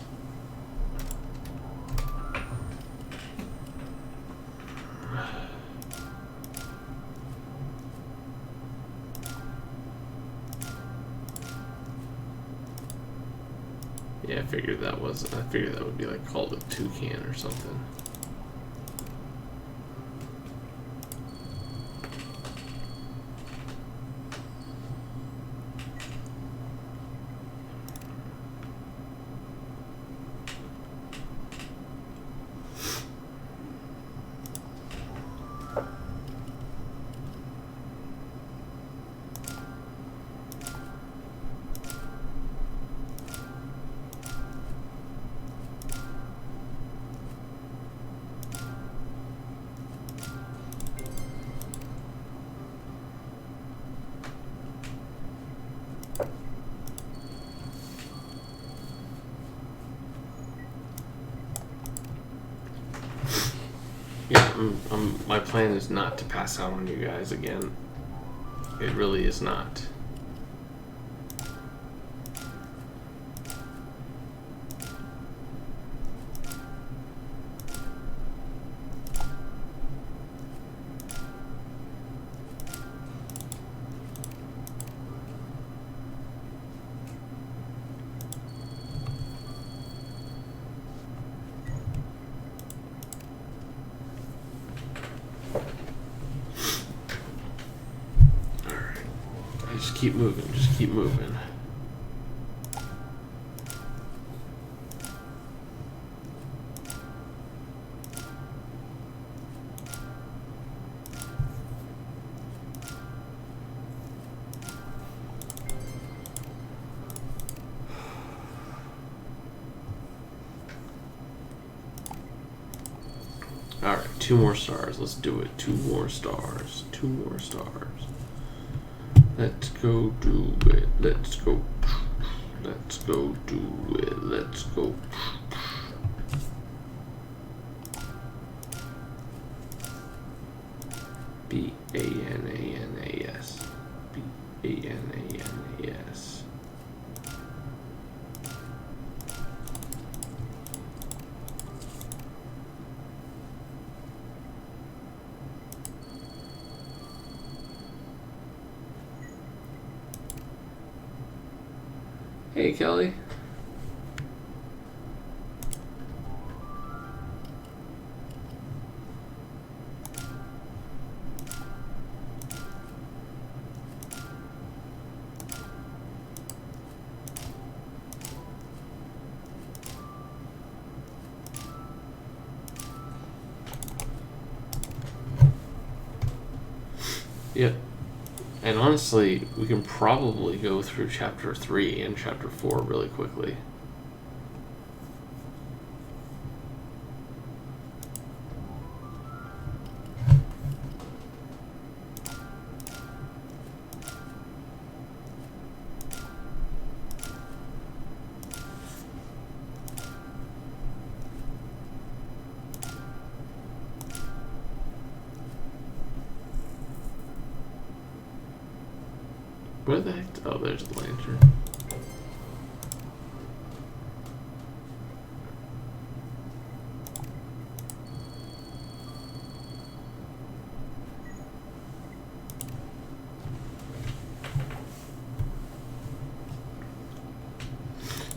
Yeah, I figured that would be like called a toucan or something. Yeah, my plan is not to pass out on you guys again. It really is not. Just keep moving, just keep moving. Alright, 2 more stars. Let's do it. 2 more stars. 2 more stars. Let's go do it. Let's go. Let's go do it. Let's go. Bananas. Bananas. Hey, Kelly. Yeah. And honestly, we can probably go through chapter 3 and chapter 4 really quickly. Where the heck? Oh, there's the lantern.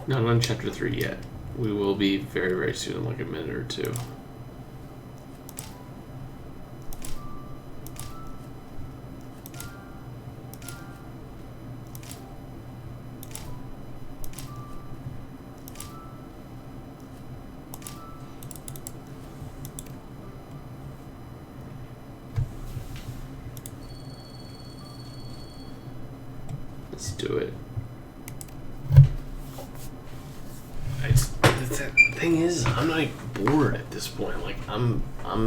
Not on chapter 3 yet. We will be very, very soon, in like a minute or two. Let's do it. The thing is, I'm not even bored at this point. Like, I'm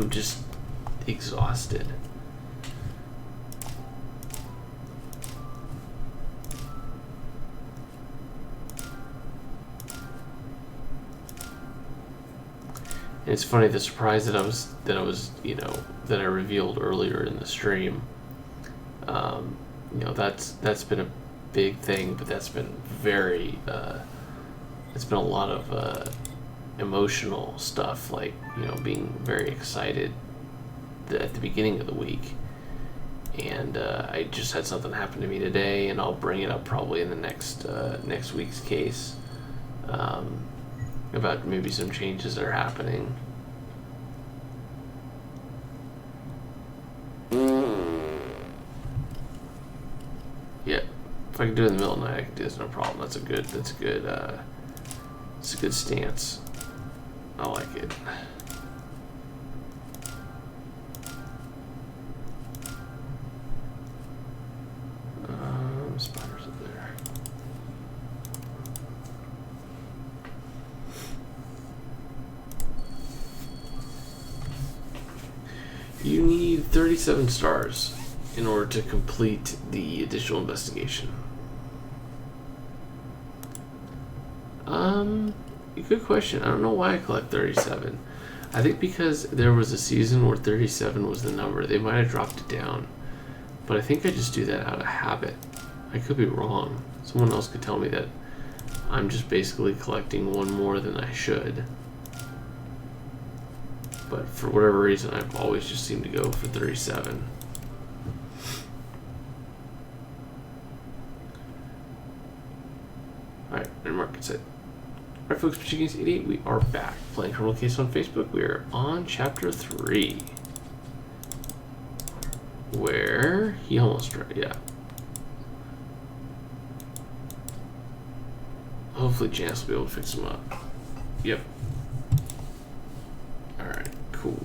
just exhausted. And it's funny, the surprise that I was, that I revealed earlier in the stream. That's been a big thing, but that's been very. It's been a lot of emotional stuff, like, being very excited at the beginning of the week. And I just had something happen to me today, and I'll bring it up probably in the next week's case, about maybe some changes that are happening. Yeah, if I can do it in the middle of the night, I can do this, no problem. That's a good it's a good stance. I like it. Spiders up there. You need 37 stars in order to complete the additional investigation. Good question. I don't know why I collect 37. I think because there was a season where 37 was the number. They might have dropped it down. But I think I just do that out of habit. I could be wrong. Someone else could tell me that I'm just basically collecting one more than I should. But for whatever reason, I've always just seemed to go for 37. Alright, and Mark said. Alright folks, Chickens 88, we are back playing Criminal Case on Facebook. We are on chapter 3. Where he almost tried, yeah. Hopefully Janice will be able to fix him up. Yep. Alright, cool.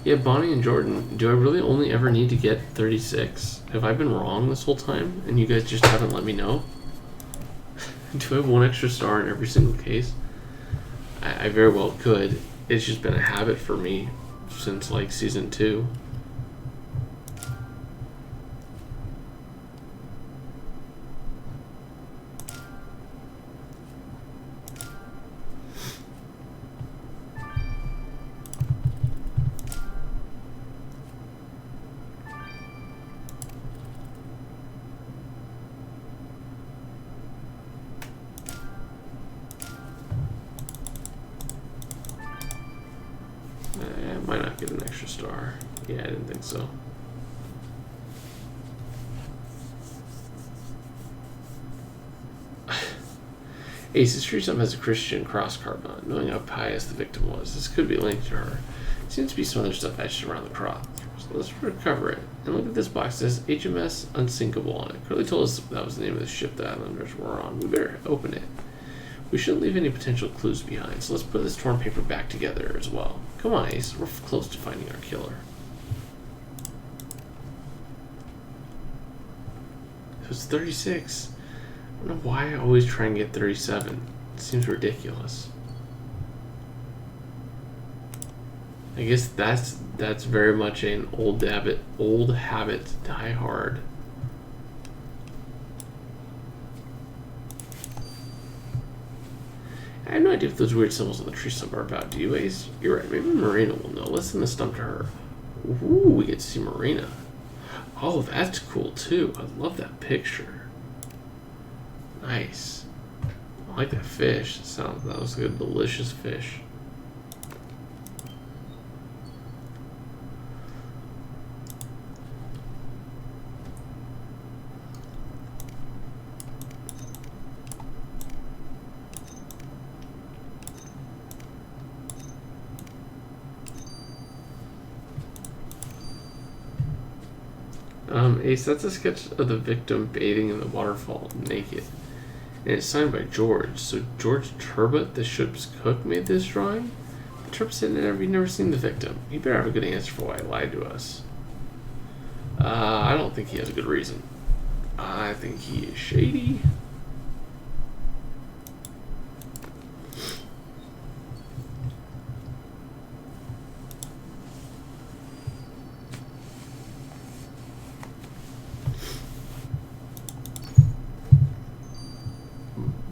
Yeah, Bonnie and Jordan, do I really only ever need to get 36? Have I been wrong this whole time and you guys just haven't let me know? Do I have one extra star in every single case? I very well could. It's just been a habit for me since like season 2. I might not get an extra star. Yeah, I didn't think so. Ace, this treats him as a Christian cross carbon, knowing how pious the victim was. This could be linked to her. Seems to be some other stuff etched around the cross. So let's recover it. And look at this box. It says HMS Unsinkable on it. Curly told us that was the name of the ship the Islanders were on. We better open it. We shouldn't leave any potential clues behind, so let's put this torn paper back together as well. Come on, Ace. We're close to finding our killer. So it's 36. I don't know why I always try and get 37. It seems ridiculous. I guess that's very much an old habit die hard. I have no idea if those weird symbols on the tree stump are about. Do you, Ace? You're right. Maybe Marina will know. Let's send the stump to her. Ooh, we get to see Marina. Oh, that's cool too. I love that picture. Nice. I like that fish. That looks like a delicious fish. Ace, that's a sketch of the victim bathing in the waterfall naked. And it's signed by George. So George Turbot, the ship's cook, made this drawing? The Turbot said he'd never seen the victim. He better have a good answer for why he lied to us. I don't think he has a good reason. I think he is shady.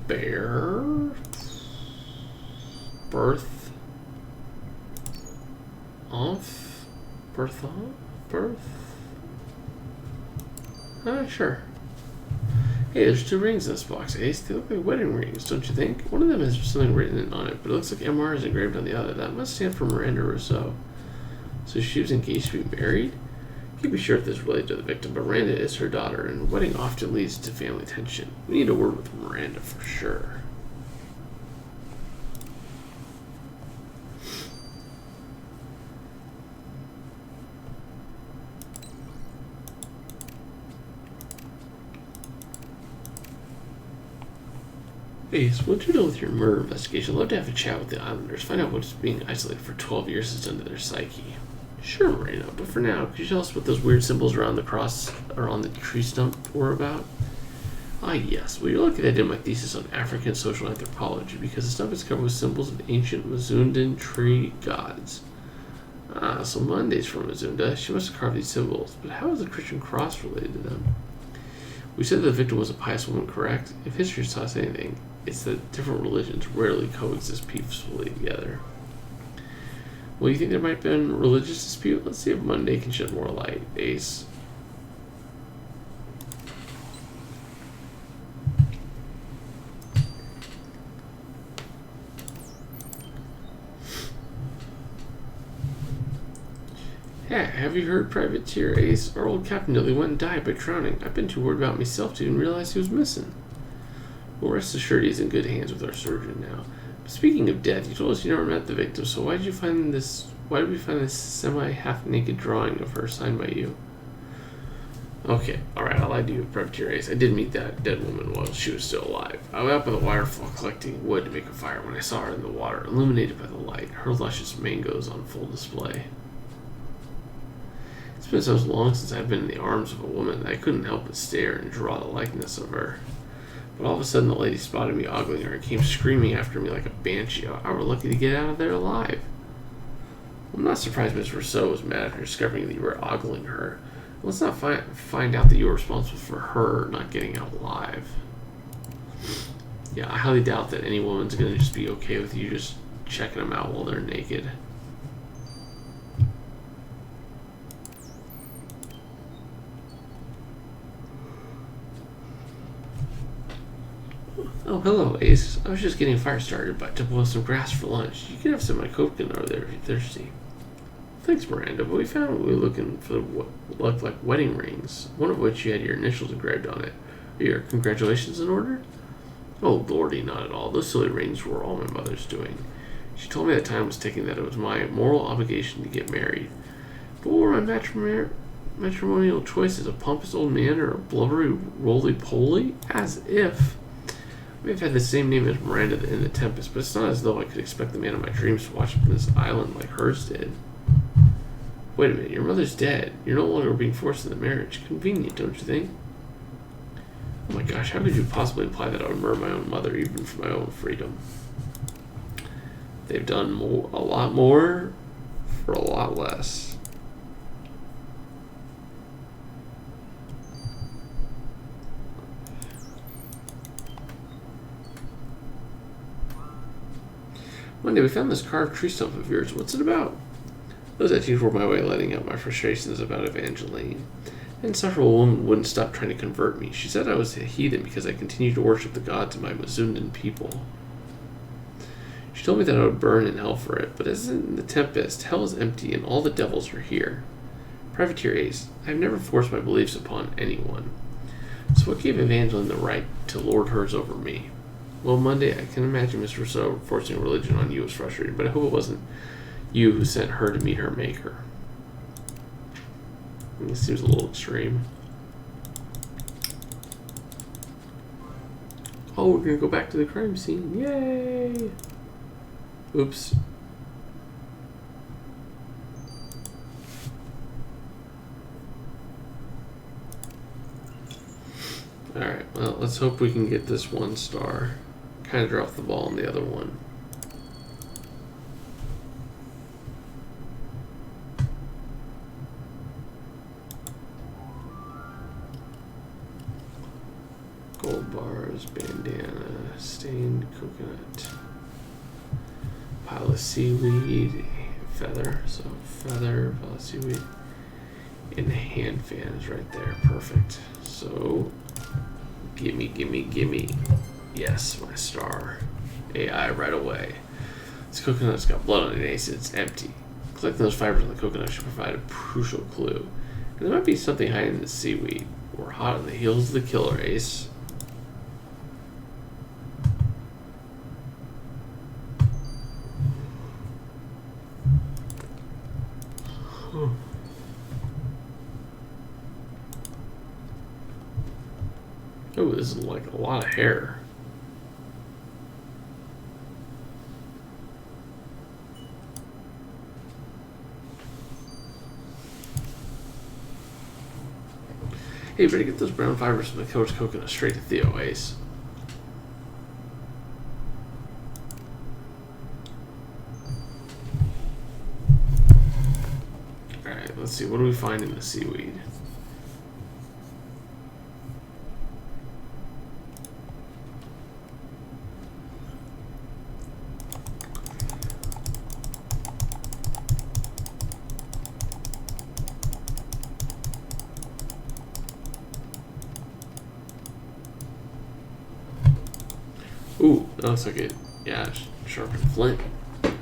Bear birth off birth on birth. Sure. Hey, there's 2 rings in this box, Ace. They look like wedding rings, don't you think? One of them has something written on it, but it looks like MR is engraved on the other. That must stand for Miranda Rousseau. So she was engaged to be married? Can't be sure if this is related to the victim, but Miranda is her daughter, and wedding often leads to family tension. We need a word with Miranda for sure. Ace, once you're done with your murder investigation, I'd love to have a chat with the Islanders, find out what's being isolated for 12 years has done to their psyche. Sure, Marina, but for now, could you tell us what those weird symbols around the cross or on the tree stump were about? Ah, yes. Well, you're lucky that I did my thesis on African social anthropology because the stump is covered with symbols of ancient Mazundan tree gods. Ah, so Monday's from Mazunda. She must have carved these symbols, but how is the Christian cross related to them? We said that the victim was a pious woman, correct? If history taught us anything, it's that different religions rarely coexist peacefully together. Well, you think there might have been a religious dispute? Let's see if Monday can shed more light. Ace. Yeah, have you heard, Privateer Ace? Our old captain nearly went and died by drowning. I've been too worried about myself to even realize he was missing. Well, rest assured he's in good hands with our surgeon now. Speaking of death, you told us you never met the victim, so why did we find this semi-half-naked drawing of her signed by you? Okay, alright, I lied to you, Privateer Ace. I did meet that dead woman while she was still alive. I was up by the waterfall collecting wood to make a fire when I saw her in the water, illuminated by the light, her luscious mangoes on full display. It's been so long since I've been in the arms of a woman that I couldn't help but stare and draw the likeness of her. But all of a sudden the lady spotted me ogling her and came screaming after me like a banshee. I were lucky to get out of there alive. I'm not surprised Miss Rousseau was mad after discovering that you were ogling her. Let's not find out that you were responsible for her not getting out alive. Yeah, I highly doubt that any woman's going to just be okay with you just checking them out while they're naked. Oh, hello, Ace. I was just getting a fire started to boil some grass for lunch. You can have some of my coconut over there if you're thirsty. Thanks, Miranda, but we found we were looking for what looked like wedding rings, one of which you had your initials engraved on it. Are your congratulations in order? Oh, lordy, not at all. Those silly rings were all my mother's doing. She told me that time was ticking, that it was my moral obligation to get married. But what were my matrimonial choices? A pompous old man or a blubbery roly-poly? As if. I may have had the same name as Miranda in The Tempest, but it's not as though I could expect the man of my dreams to watch up on this island like hers did. Wait a minute, your mother's dead. You're no longer being forced into marriage. Convenient, don't you think? Oh my gosh, how could you possibly imply that I would murder my own mother, even for my own freedom? They've done a lot more for a lot less. One day we found this carved tree stump of yours. What's it about? Those etchings were my way of letting out my frustrations about Evangeline. An insufferable woman wouldn't stop trying to convert me. She said I was a heathen because I continued to worship the gods of my Mazundan people. She told me that I would burn in hell for it, but as in The Tempest, hell is empty and all the devils are here. Privateer Ace, I have never forced my beliefs upon anyone. So what gave Evangeline the right to lord hers over me? Well, Monday, I can imagine Miss Rousseau forcing religion on you was frustrating, but I hope it wasn't you who sent her to meet her maker. This seems a little extreme. Oh, we're gonna go back to the crime scene. Yay! Oops. Alright, well, let's hope we can get this 1 star. Kind of dropped the ball on the other one. Gold bars, bandana, stained coconut, pile of seaweed, feather, so feather, pile of seaweed, and the hand fan is right there, perfect. So, gimme. Yes, my star. AI right away. This coconut's got blood on it, Ace. It's empty. Collecting those fibers on the coconut should provide a crucial clue. And there might be something hiding in the seaweed. We're hot on the heels of the killer, Ace. Oh, this is like a lot of hair. Hey, better get those brown fibers from the killer's coconut straight to Theo, Ace. Alright, let's see. What do we find in the seaweed? Ooh, that looks like it. Yeah, sharpened flint. If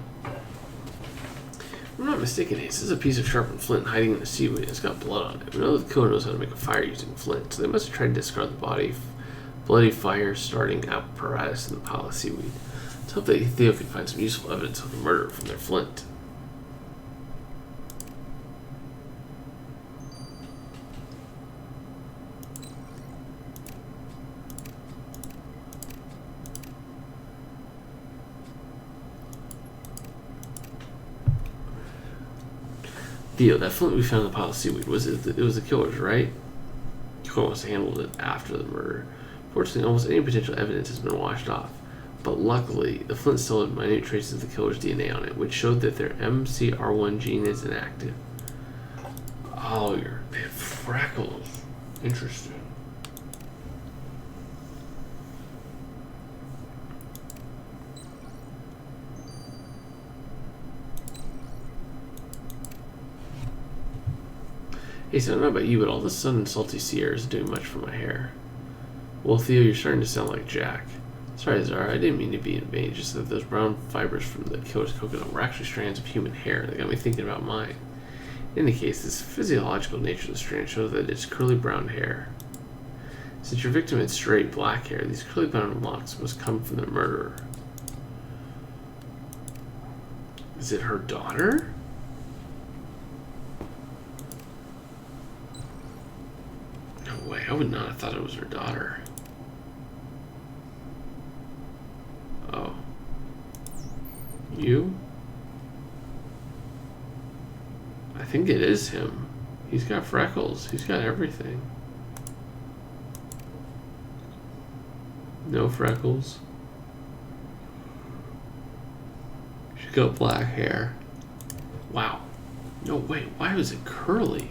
I'm not mistaken, Ace, this is a piece of sharpened flint hiding in the seaweed. It's got blood on it. We know the killer knows how to make a fire using flint, so they must have tried to discard the bloody fire starting apparatus in the pile of seaweed. Let's hope that Theo can find some useful evidence of the murder from their flint. Theo, that flint we found in the pile of seaweed, it was the killer's, right? The killer must have handled it after the murder. Fortunately, almost any potential evidence has been washed off. But luckily, the flint still had minute traces of the killer's DNA on it, which showed that their MCR1 gene is inactive. Oh, you're a bit freckles. Interesting. Hey, so I don't know about you, but all the sun and salty sea air isn't doing much for my hair. Well, Theo, you're starting to sound like Jack. Sorry, Zara, I didn't mean to be in vain, just that those brown fibers from the killer's coconut were actually strands of human hair that got me thinking about mine. In any case, this physiological nature of the strand shows that it's curly brown hair. Since your victim had straight black hair, these curly brown locks must come from the murderer. Is it her daughter? No way, I would not have thought it was her daughter. Oh. You? I think it is him. He's got freckles. He's got everything. No freckles. She's got black hair. Wow. No, wait. Why was it curly?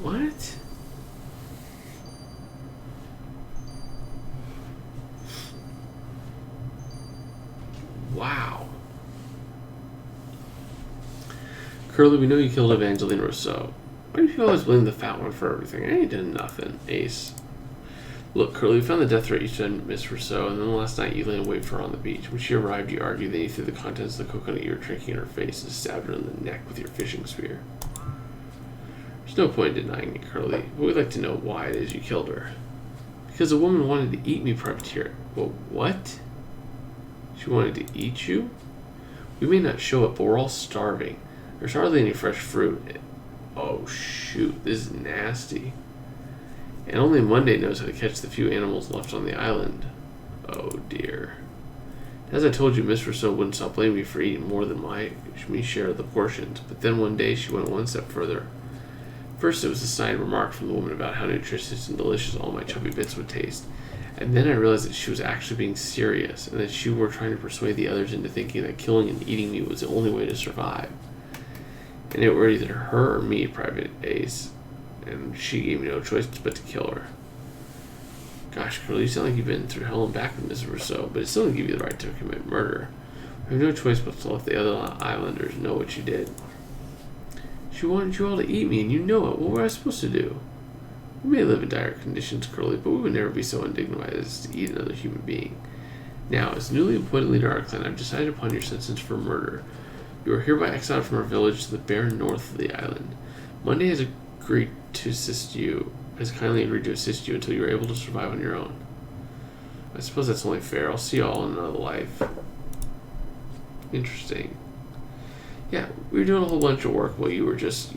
What? Wow. Curly, we know you killed Evangeline Rousseau. Why do you always blame the fat one for everything? I ain't done nothing, Ace. Look, Curly, we found the death threat you sent Miss Rousseau, and then last night you lay in wait for her on the beach. When she arrived, you argued, then you threw the contents of the coconut you were drinking in her face and stabbed her in the neck with your fishing spear. There's no point in denying it, Curly, but we'd like to know why it is you killed her. Because a woman wanted to eat me, Privateer. Well, what? She wanted to eat you? We may not show it, but we're all starving. There's hardly any fresh fruit. Oh, shoot, this is nasty. And only Monday knows how to catch the few animals left on the island. Oh, dear. As I told you, Miss Rousseau wouldn't stop blaming me for eating more than me share of the portions, but then one day she went one step further. First, it was a snide remark from the woman about how nutritious and delicious all my chubby bits would taste. And then I realized that she was actually being serious, and that she were trying to persuade the others into thinking that killing and eating me was the only way to survive. And it were either her or me, Private Ace, and she gave me no choice but to kill her. Gosh, Curly, you sound like you've been through hell and back with Miss Rousseau, but it still doesn't give you the right to commit murder. We have no choice but to let the other islanders know what you did. She wanted you all to eat me, and you know it. What were I supposed to do? We may live in dire conditions, Curly, but we would never be so undignified as to eat another human being. Now, as newly appointed leader of our clan, I've decided upon your sentence for murder. You are hereby exiled from our village to the barren north of the island. Monday has agreed to assist you, has kindly agreed to assist you until you are able to survive on your own. I suppose that's only fair. I'll see you all in another life. Interesting. Yeah, we were doing a whole bunch of work while you were just,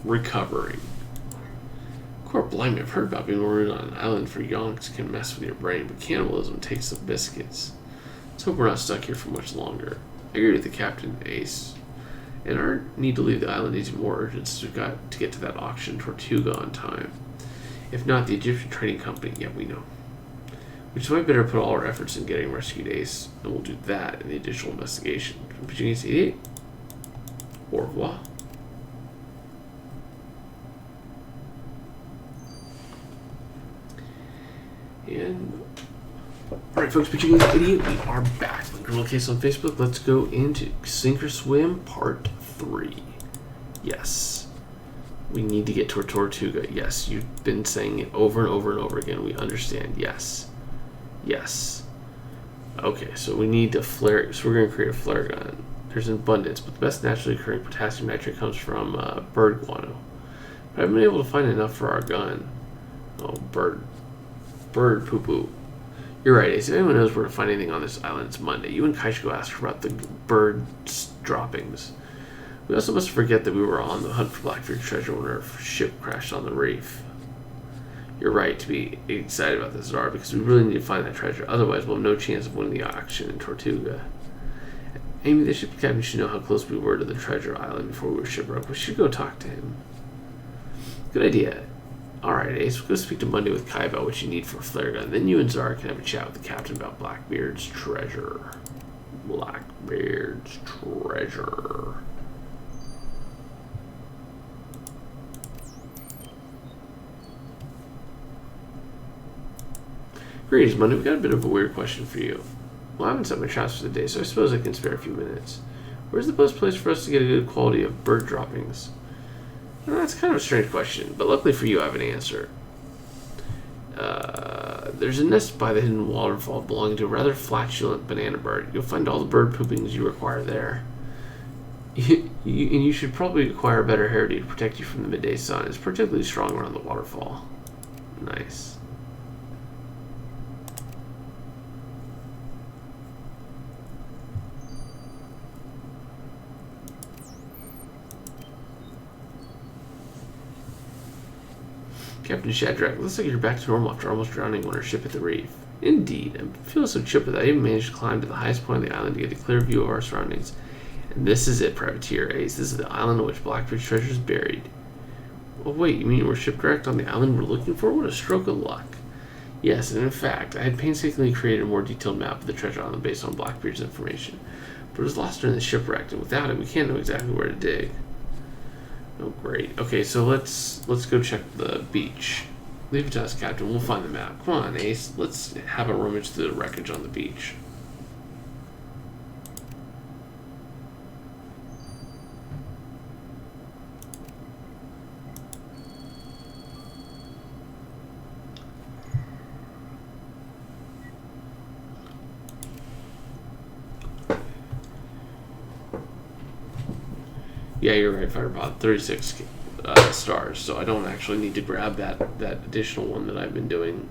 recovering. Court blimey, I've heard about being marooned on an island for yonks can mess with your brain, but cannibalism takes some biscuits. Let's hope we're not stuck here for much longer. I agree with the captain, Ace. And our need to leave the island is even more urgent since we've got to get to that auction Tortuga on time. If not, the Egyptian Trading Company, yeah, we know. Which is why we better put all our efforts in getting rescued Ace, and we'll do that in the additional investigation. From Pitching 88, au revoir. And alright folks, Pitching 88, we are back. Criminal Case on Facebook. Let's go into Sink or Swim Part 3. Yes. We need to get to Tortuga. Yes, you've been saying it over and over and over again. We understand. Yes. Yes. Okay, so we need to flare. So we're going to create a flare gun. There's an abundance, but the best naturally occurring potassium nitrate comes from bird guano. But I haven't been able to find enough for our gun. Oh, bird poo-poo. You're right, Ace. If anyone knows where to find anything on this island, it's Monday. You and Kai should go ask her about the bird droppings. We also must forget that we were on the hunt for Blackbeard's treasure when our ship crashed on the reef. You're right to be excited about this, Zara, because we really need to find that treasure. Otherwise, we'll have no chance of winning the auction in Tortuga. Amy, the ship captain should know how close we were to the treasure island before we were shipwrecked. We should go talk to him. Good idea. Alright, Ace, go speak to Monday with Kai about what you need for a flare gun. Then you and Zara can have a chat with the captain about Blackbeard's treasure. Blackbeard's treasure. Greetings, Monday. We've got a bit of a weird question for you. Well, I haven't set my traps for the day, so I suppose I can spare a few minutes. Where's the best place for us to get a good quality of bird droppings? Well, that's kind of a strange question, but luckily for you, I have an answer. There's a nest by the hidden waterfall belonging to a rather flatulent banana bird. You'll find all the bird poopings you require there. And you should probably acquire a better hairdo to protect you from the midday sun. It's particularly strong around the waterfall. Nice. Captain Shadrach, looks like you're back to normal after almost drowning on our ship at the reef. Indeed, I'm feeling so chipper that I even managed to climb to the highest point of the island to get a clear view of our surroundings. And this is it, Privateer Ace. This is the island on which Blackbeard's treasure is buried. Oh wait, you mean we're shipwrecked on the island we're looking for? What a stroke of luck. Yes, and in fact, I had painstakingly created a more detailed map of the treasure island based on Blackbeard's information. But it was lost during the shipwreck, and without it, we can't know exactly where to dig. Oh, great. Okay, so let's go check the beach. Leave it to us, Captain. We'll find the map. Come on, Ace. Let's have a rummage through the wreckage on the beach. Yeah, you're right, Firebot. 36 stars, so I don't actually need to grab that additional one that I've been doing.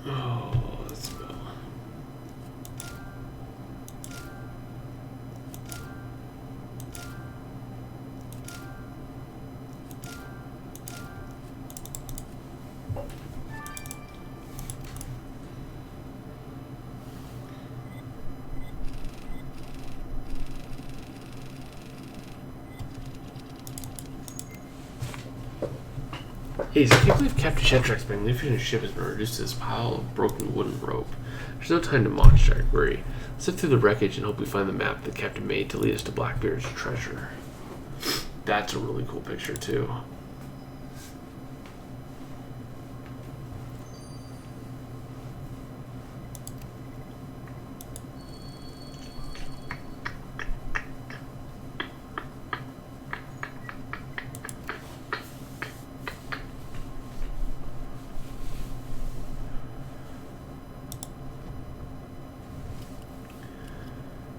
Oh, let's go. Hey, I can't believe Captain Shadrach's magnificent ship has been reduced to this pile of broken wooden rope. There's no time to mock strike, worry. Let's sift through the wreckage and hope we find the map the Captain made to lead us to Blackbeard's treasure. That's a really cool picture, too.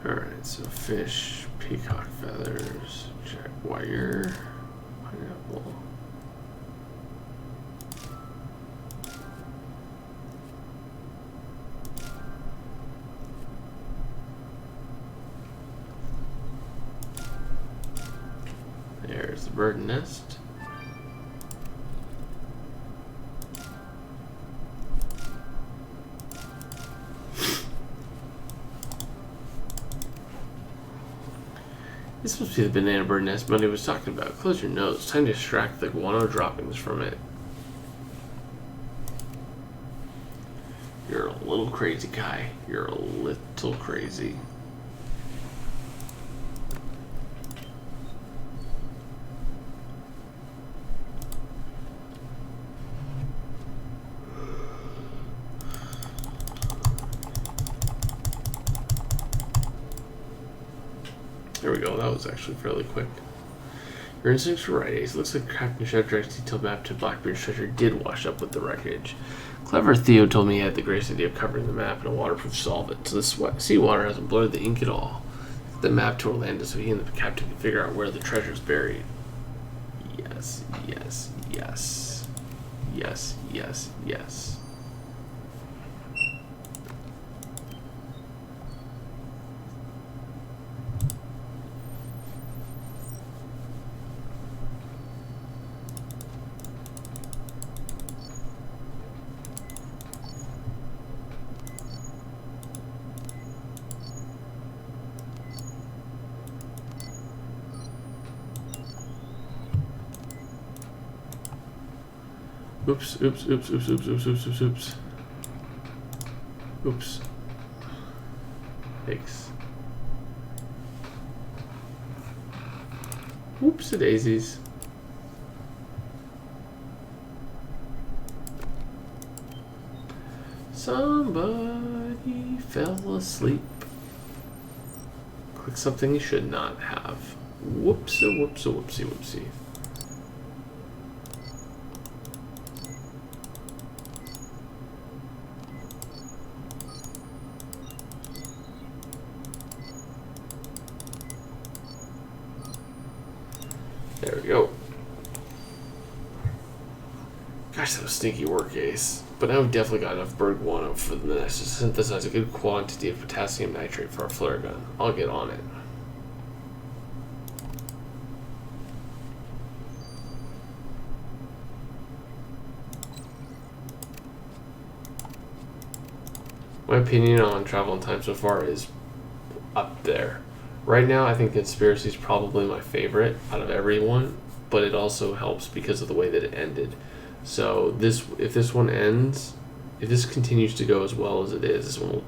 Alright, so fish, peacock feathers, jaguar, pineapple. There's the bird nest. This must be the banana bird nest Monday was talking about. Close your nose. Time to extract the guano droppings from it. You're a little crazy, Kai. You're a little crazy. There we go, that was actually fairly quick. Your instincts were right, Ace. It looks like Captain Shadrach's detailed map to Blackbeard's treasure did wash up with the wreckage. Clever Theo told me he had the greatest idea of covering the map in a waterproof solvent, so the seawater hasn't blurred the ink at all. The map to Orlando so he and the captain can figure out where the treasure's buried. Yes, yes, yes. Yes, yes, yes. Oops, oops, oops, oops, oops, oops, oops, oops, oops. Oops. Thanks. Oops, daisies. Somebody fell asleep. Click something you should not have. Whoops, whoops, whoopsie, whoopsie. There we go. Gosh, that was stinky work, Ace. But now we've definitely got enough bird guano for the nest to synthesize a good quantity of potassium nitrate for our flare gun. I'll get on it. My opinion on travel and time so far is up there. Right now, I think Conspiracy is probably my favorite out of everyone, but it also helps because of the way that it ended. So if this one ends, if this continues to go as well as it is, this one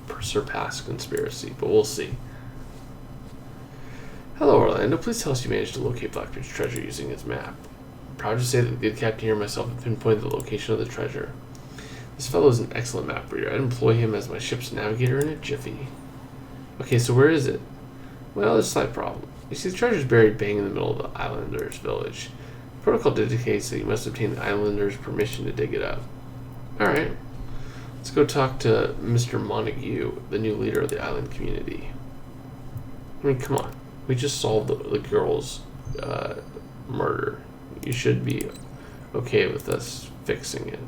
will surpass Conspiracy, but we'll see. Hello, Orlando. Please tell us you managed to locate Blackbeard's treasure using its map. I'm proud to say that the good captain here and myself have pinpointed the location of the treasure. This fellow is an excellent map reader. I'd employ him as my ship's navigator in a jiffy. Okay, so where is it? Well, there's a slight problem. You see, the treasure's buried bang in the middle of the islanders' village. Protocol indicates that you must obtain the islanders' permission to dig it up. Alright. Let's go talk to Mr. Montague, the new leader of the island community. I mean, come on. We just solved the girl's murder. You should be okay with us fixing it.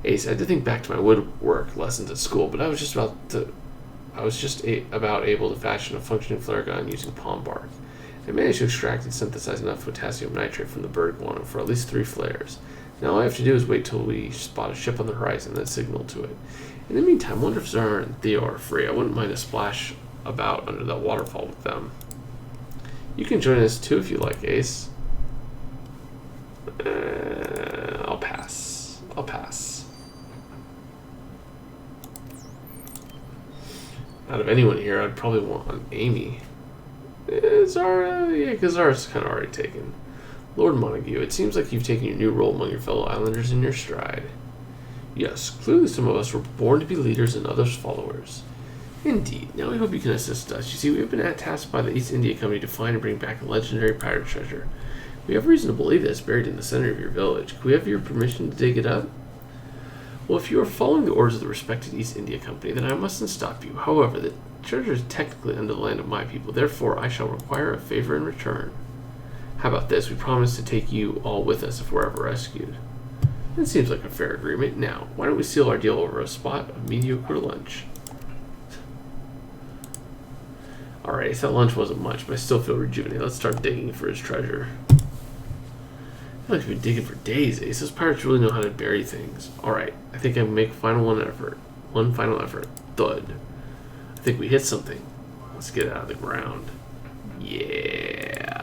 Ace, I had to think back to my woodwork lessons at school, but I was just about able to fashion a functioning flare gun using palm bark. I managed to extract and synthesize enough potassium nitrate from the bird guano for at least 3 flares. Now all I have to do is wait till we spot a ship on the horizon and then signal to it. In the meantime, I wonder if Zara and Theo are free. I wouldn't mind a splash about under that waterfall with them. You can join us too if you like, Ace. I'll pass. I'll pass. Out of anyone here, I'd probably want Amy. Zara? Yeah, because Zara's kind of already taken. Lord Montague, it seems like you've taken your new role among your fellow islanders in your stride. Yes, clearly some of us were born to be leaders and others followers. Indeed. Now we hope you can assist us. You see, we have been tasked by the East India Company to find and bring back a legendary pirate treasure. We have reason to believe that it's buried in the center of your village. Could we have your permission to dig it up? Well, if you are following the orders of the respected East India Company, then I mustn't stop you. However, the treasure is technically under the land of my people. Therefore, I shall require a favor in return. How about this? We promise to take you all with us if we're ever rescued. That seems like a fair agreement. Now, why don't we seal our deal over a spot of mediocre lunch? Alright, so that lunch wasn't much, but I still feel rejuvenated. Let's start digging for his treasure. I feel like we've been digging for days, Ace. Those pirates really know how to bury things. Alright, I think I can make one final effort. Thud. I think we hit something. Let's get it out of the ground. Yeah.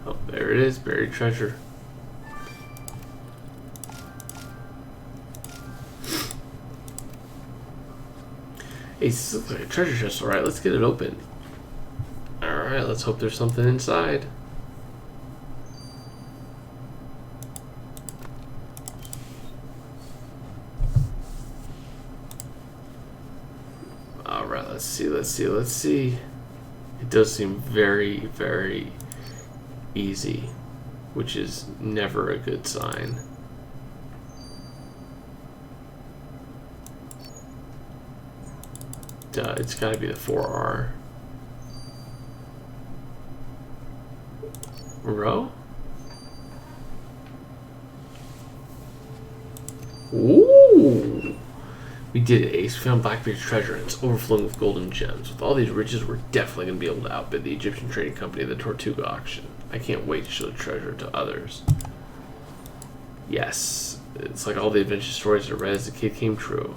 Oh, there it is, buried treasure. Hey, this looks like a treasure chest. Alright, let's get it open. Alright, let's hope there's something inside. Alright, let's see. It does seem very, very easy, which is never a good sign. Duh, it's gotta be the 4R. Row? Ooh! We did it, Ace. We found Blackbeard's treasure, and it's overflowing with golden gems. With all these riches, we're definitely going to be able to outbid the Egyptian trading company at the Tortuga auction. I can't wait to show the treasure to others. Yes. It's like all the adventure stories I read as a kid came true.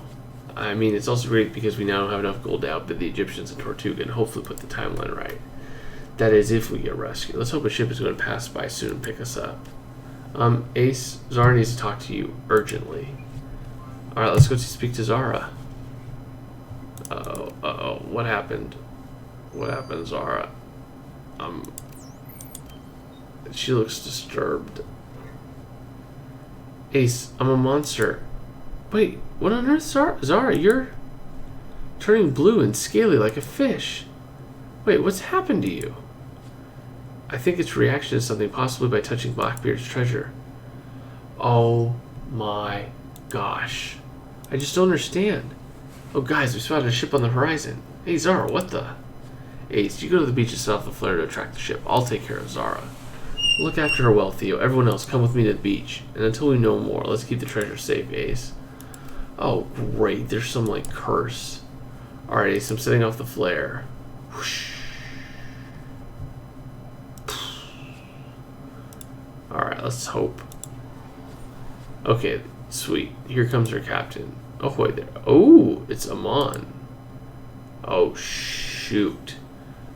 I mean, it's also great because we now have enough gold to outbid the Egyptians at Tortuga and hopefully put the timeline right. That is, if we get rescued. Let's hope a ship is going to pass by soon and pick us up. Ace, Zara needs to talk to you urgently. Alright, let's go speak to Zara. Uh-oh. What happened? What happened, Zara? She looks disturbed. Ace, I'm a monster. Wait, what on earth, Zara? You're turning blue and scaly like a fish. Wait, what's happened to you? I think it's reaction to something, possibly by touching Blackbeard's treasure. Oh my gosh. I just don't understand. Oh guys, we spotted a ship on the horizon. Hey Zara, what the? Ace, you go to the beach and set off the flare to attract the ship. I'll take care of Zara. Look after her well, Theo. Everyone else, come with me to the beach. And until we know more, let's keep the treasure safe, Ace. Oh great, there's some like curse. Alright Ace, I'm setting off the flare. Whoosh. Alright, let's hope. Okay, sweet. Here comes our captain. Oh, wait there. Oh, it's Amon. Oh, shoot.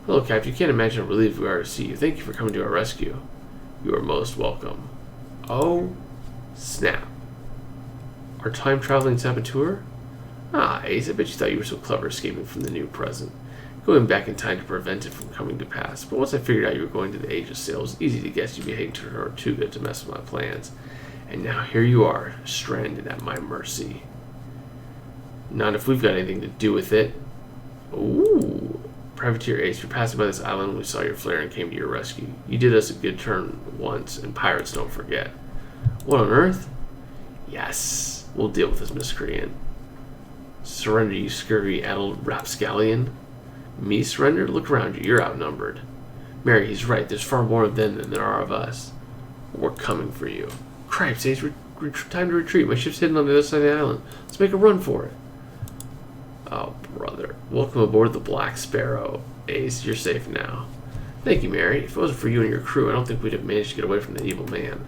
Hello, Captain. You can't imagine how relieved we are to see you. Thank you for coming to our rescue. You are most welcome. Oh, snap. Our time-traveling saboteur? Ah, Ace, I bet you thought you were so clever escaping from the new present. Going back in time to prevent it from coming to pass. But once I figured out you were going to the Age of Sail, it was easy to guess you'd be heading to Tortuga to mess with my plans. And now here you are, stranded at my mercy. Not if we've got anything to do with it. Ooh. Privateer Ace, you're passing by this island when we saw your flare and came to your rescue. You did us a good turn once, and pirates don't forget. What on earth? Yes, we'll deal with this miscreant. Surrender, you scurvy-addled rapscallion. Me surrender? Look around you, you're outnumbered. Mary, he's right, there's far more of them than there are of us. We're coming for you. Cripes, Ace, time to retreat. My ship's hidden on the other side of the island. Let's make a run for it. Oh, brother. Welcome aboard the Black Sparrow. Ace, you're safe now. Thank you, Mary. If it wasn't for you and your crew, I don't think we'd have managed to get away from the evil man.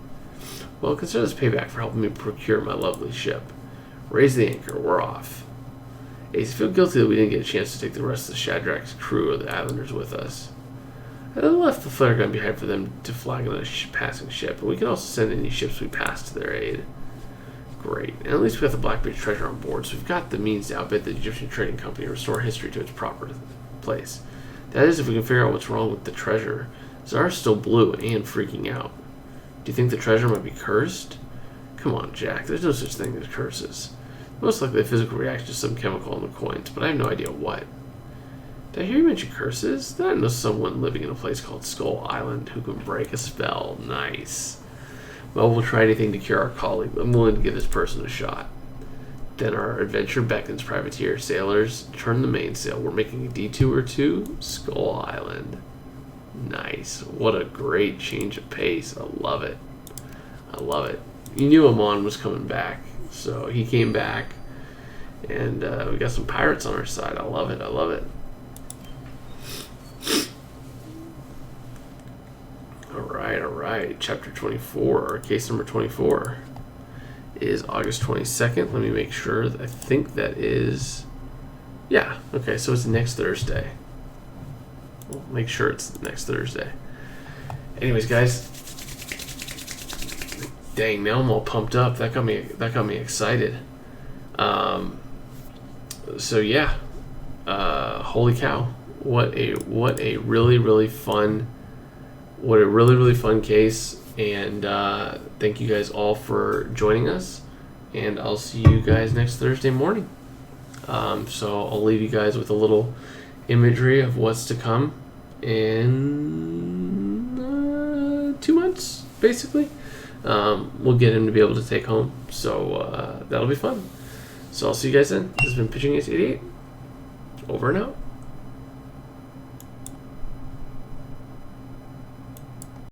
Well, consider this payback for helping me procure my lovely ship. Raise the anchor. We're off. Ace, I feel guilty that we didn't get a chance to take the rest of the Shadrach's crew or the Islanders with us. I left the flare gun behind for them to flag on a passing ship, but we can also send any ships we pass to their aid. Great. And at least we got the Blackbeard treasure on board, so we've got the means to outbid the Egyptian trading company and restore history to its proper place. That is, if we can figure out what's wrong with the treasure. Zara's still blue and freaking out. Do you think the treasure might be cursed? Come on, Jack. There's no such thing as curses. Most likely a physical reaction to some chemical on the coins, but I have no idea what. Did I hear you mention curses? Did I know someone living in a place called Skull Island who can break a spell? Nice. Well, we'll try anything to cure our colleague. I'm willing to give this person a shot. Then our adventure beckons, privateer. Sailors, turn the mainsail. We're making a detour to Skull Island. Nice. What a great change of pace. I love it. I love it. You knew Amon was coming back, so he came back, and we got some pirates on our side. I love it. I love it. Alright. Chapter 24, or case number 24, is August 22nd. Let me make sure. I think that is... Yeah, okay, so it's next Thursday. We'll make sure it's next Thursday. Anyways, guys. Dang, now I'm all pumped up. That got me excited. So yeah. Holy cow. What a really fun case, and thank you guys all for joining us, and I'll see you guys next Thursday morning. So I'll leave you guys with a little imagery of what's to come in 2 months, basically. We'll get him to be able to take home, so that'll be fun. So I'll see you guys then. This has been Pitching Ace 88. Over and out.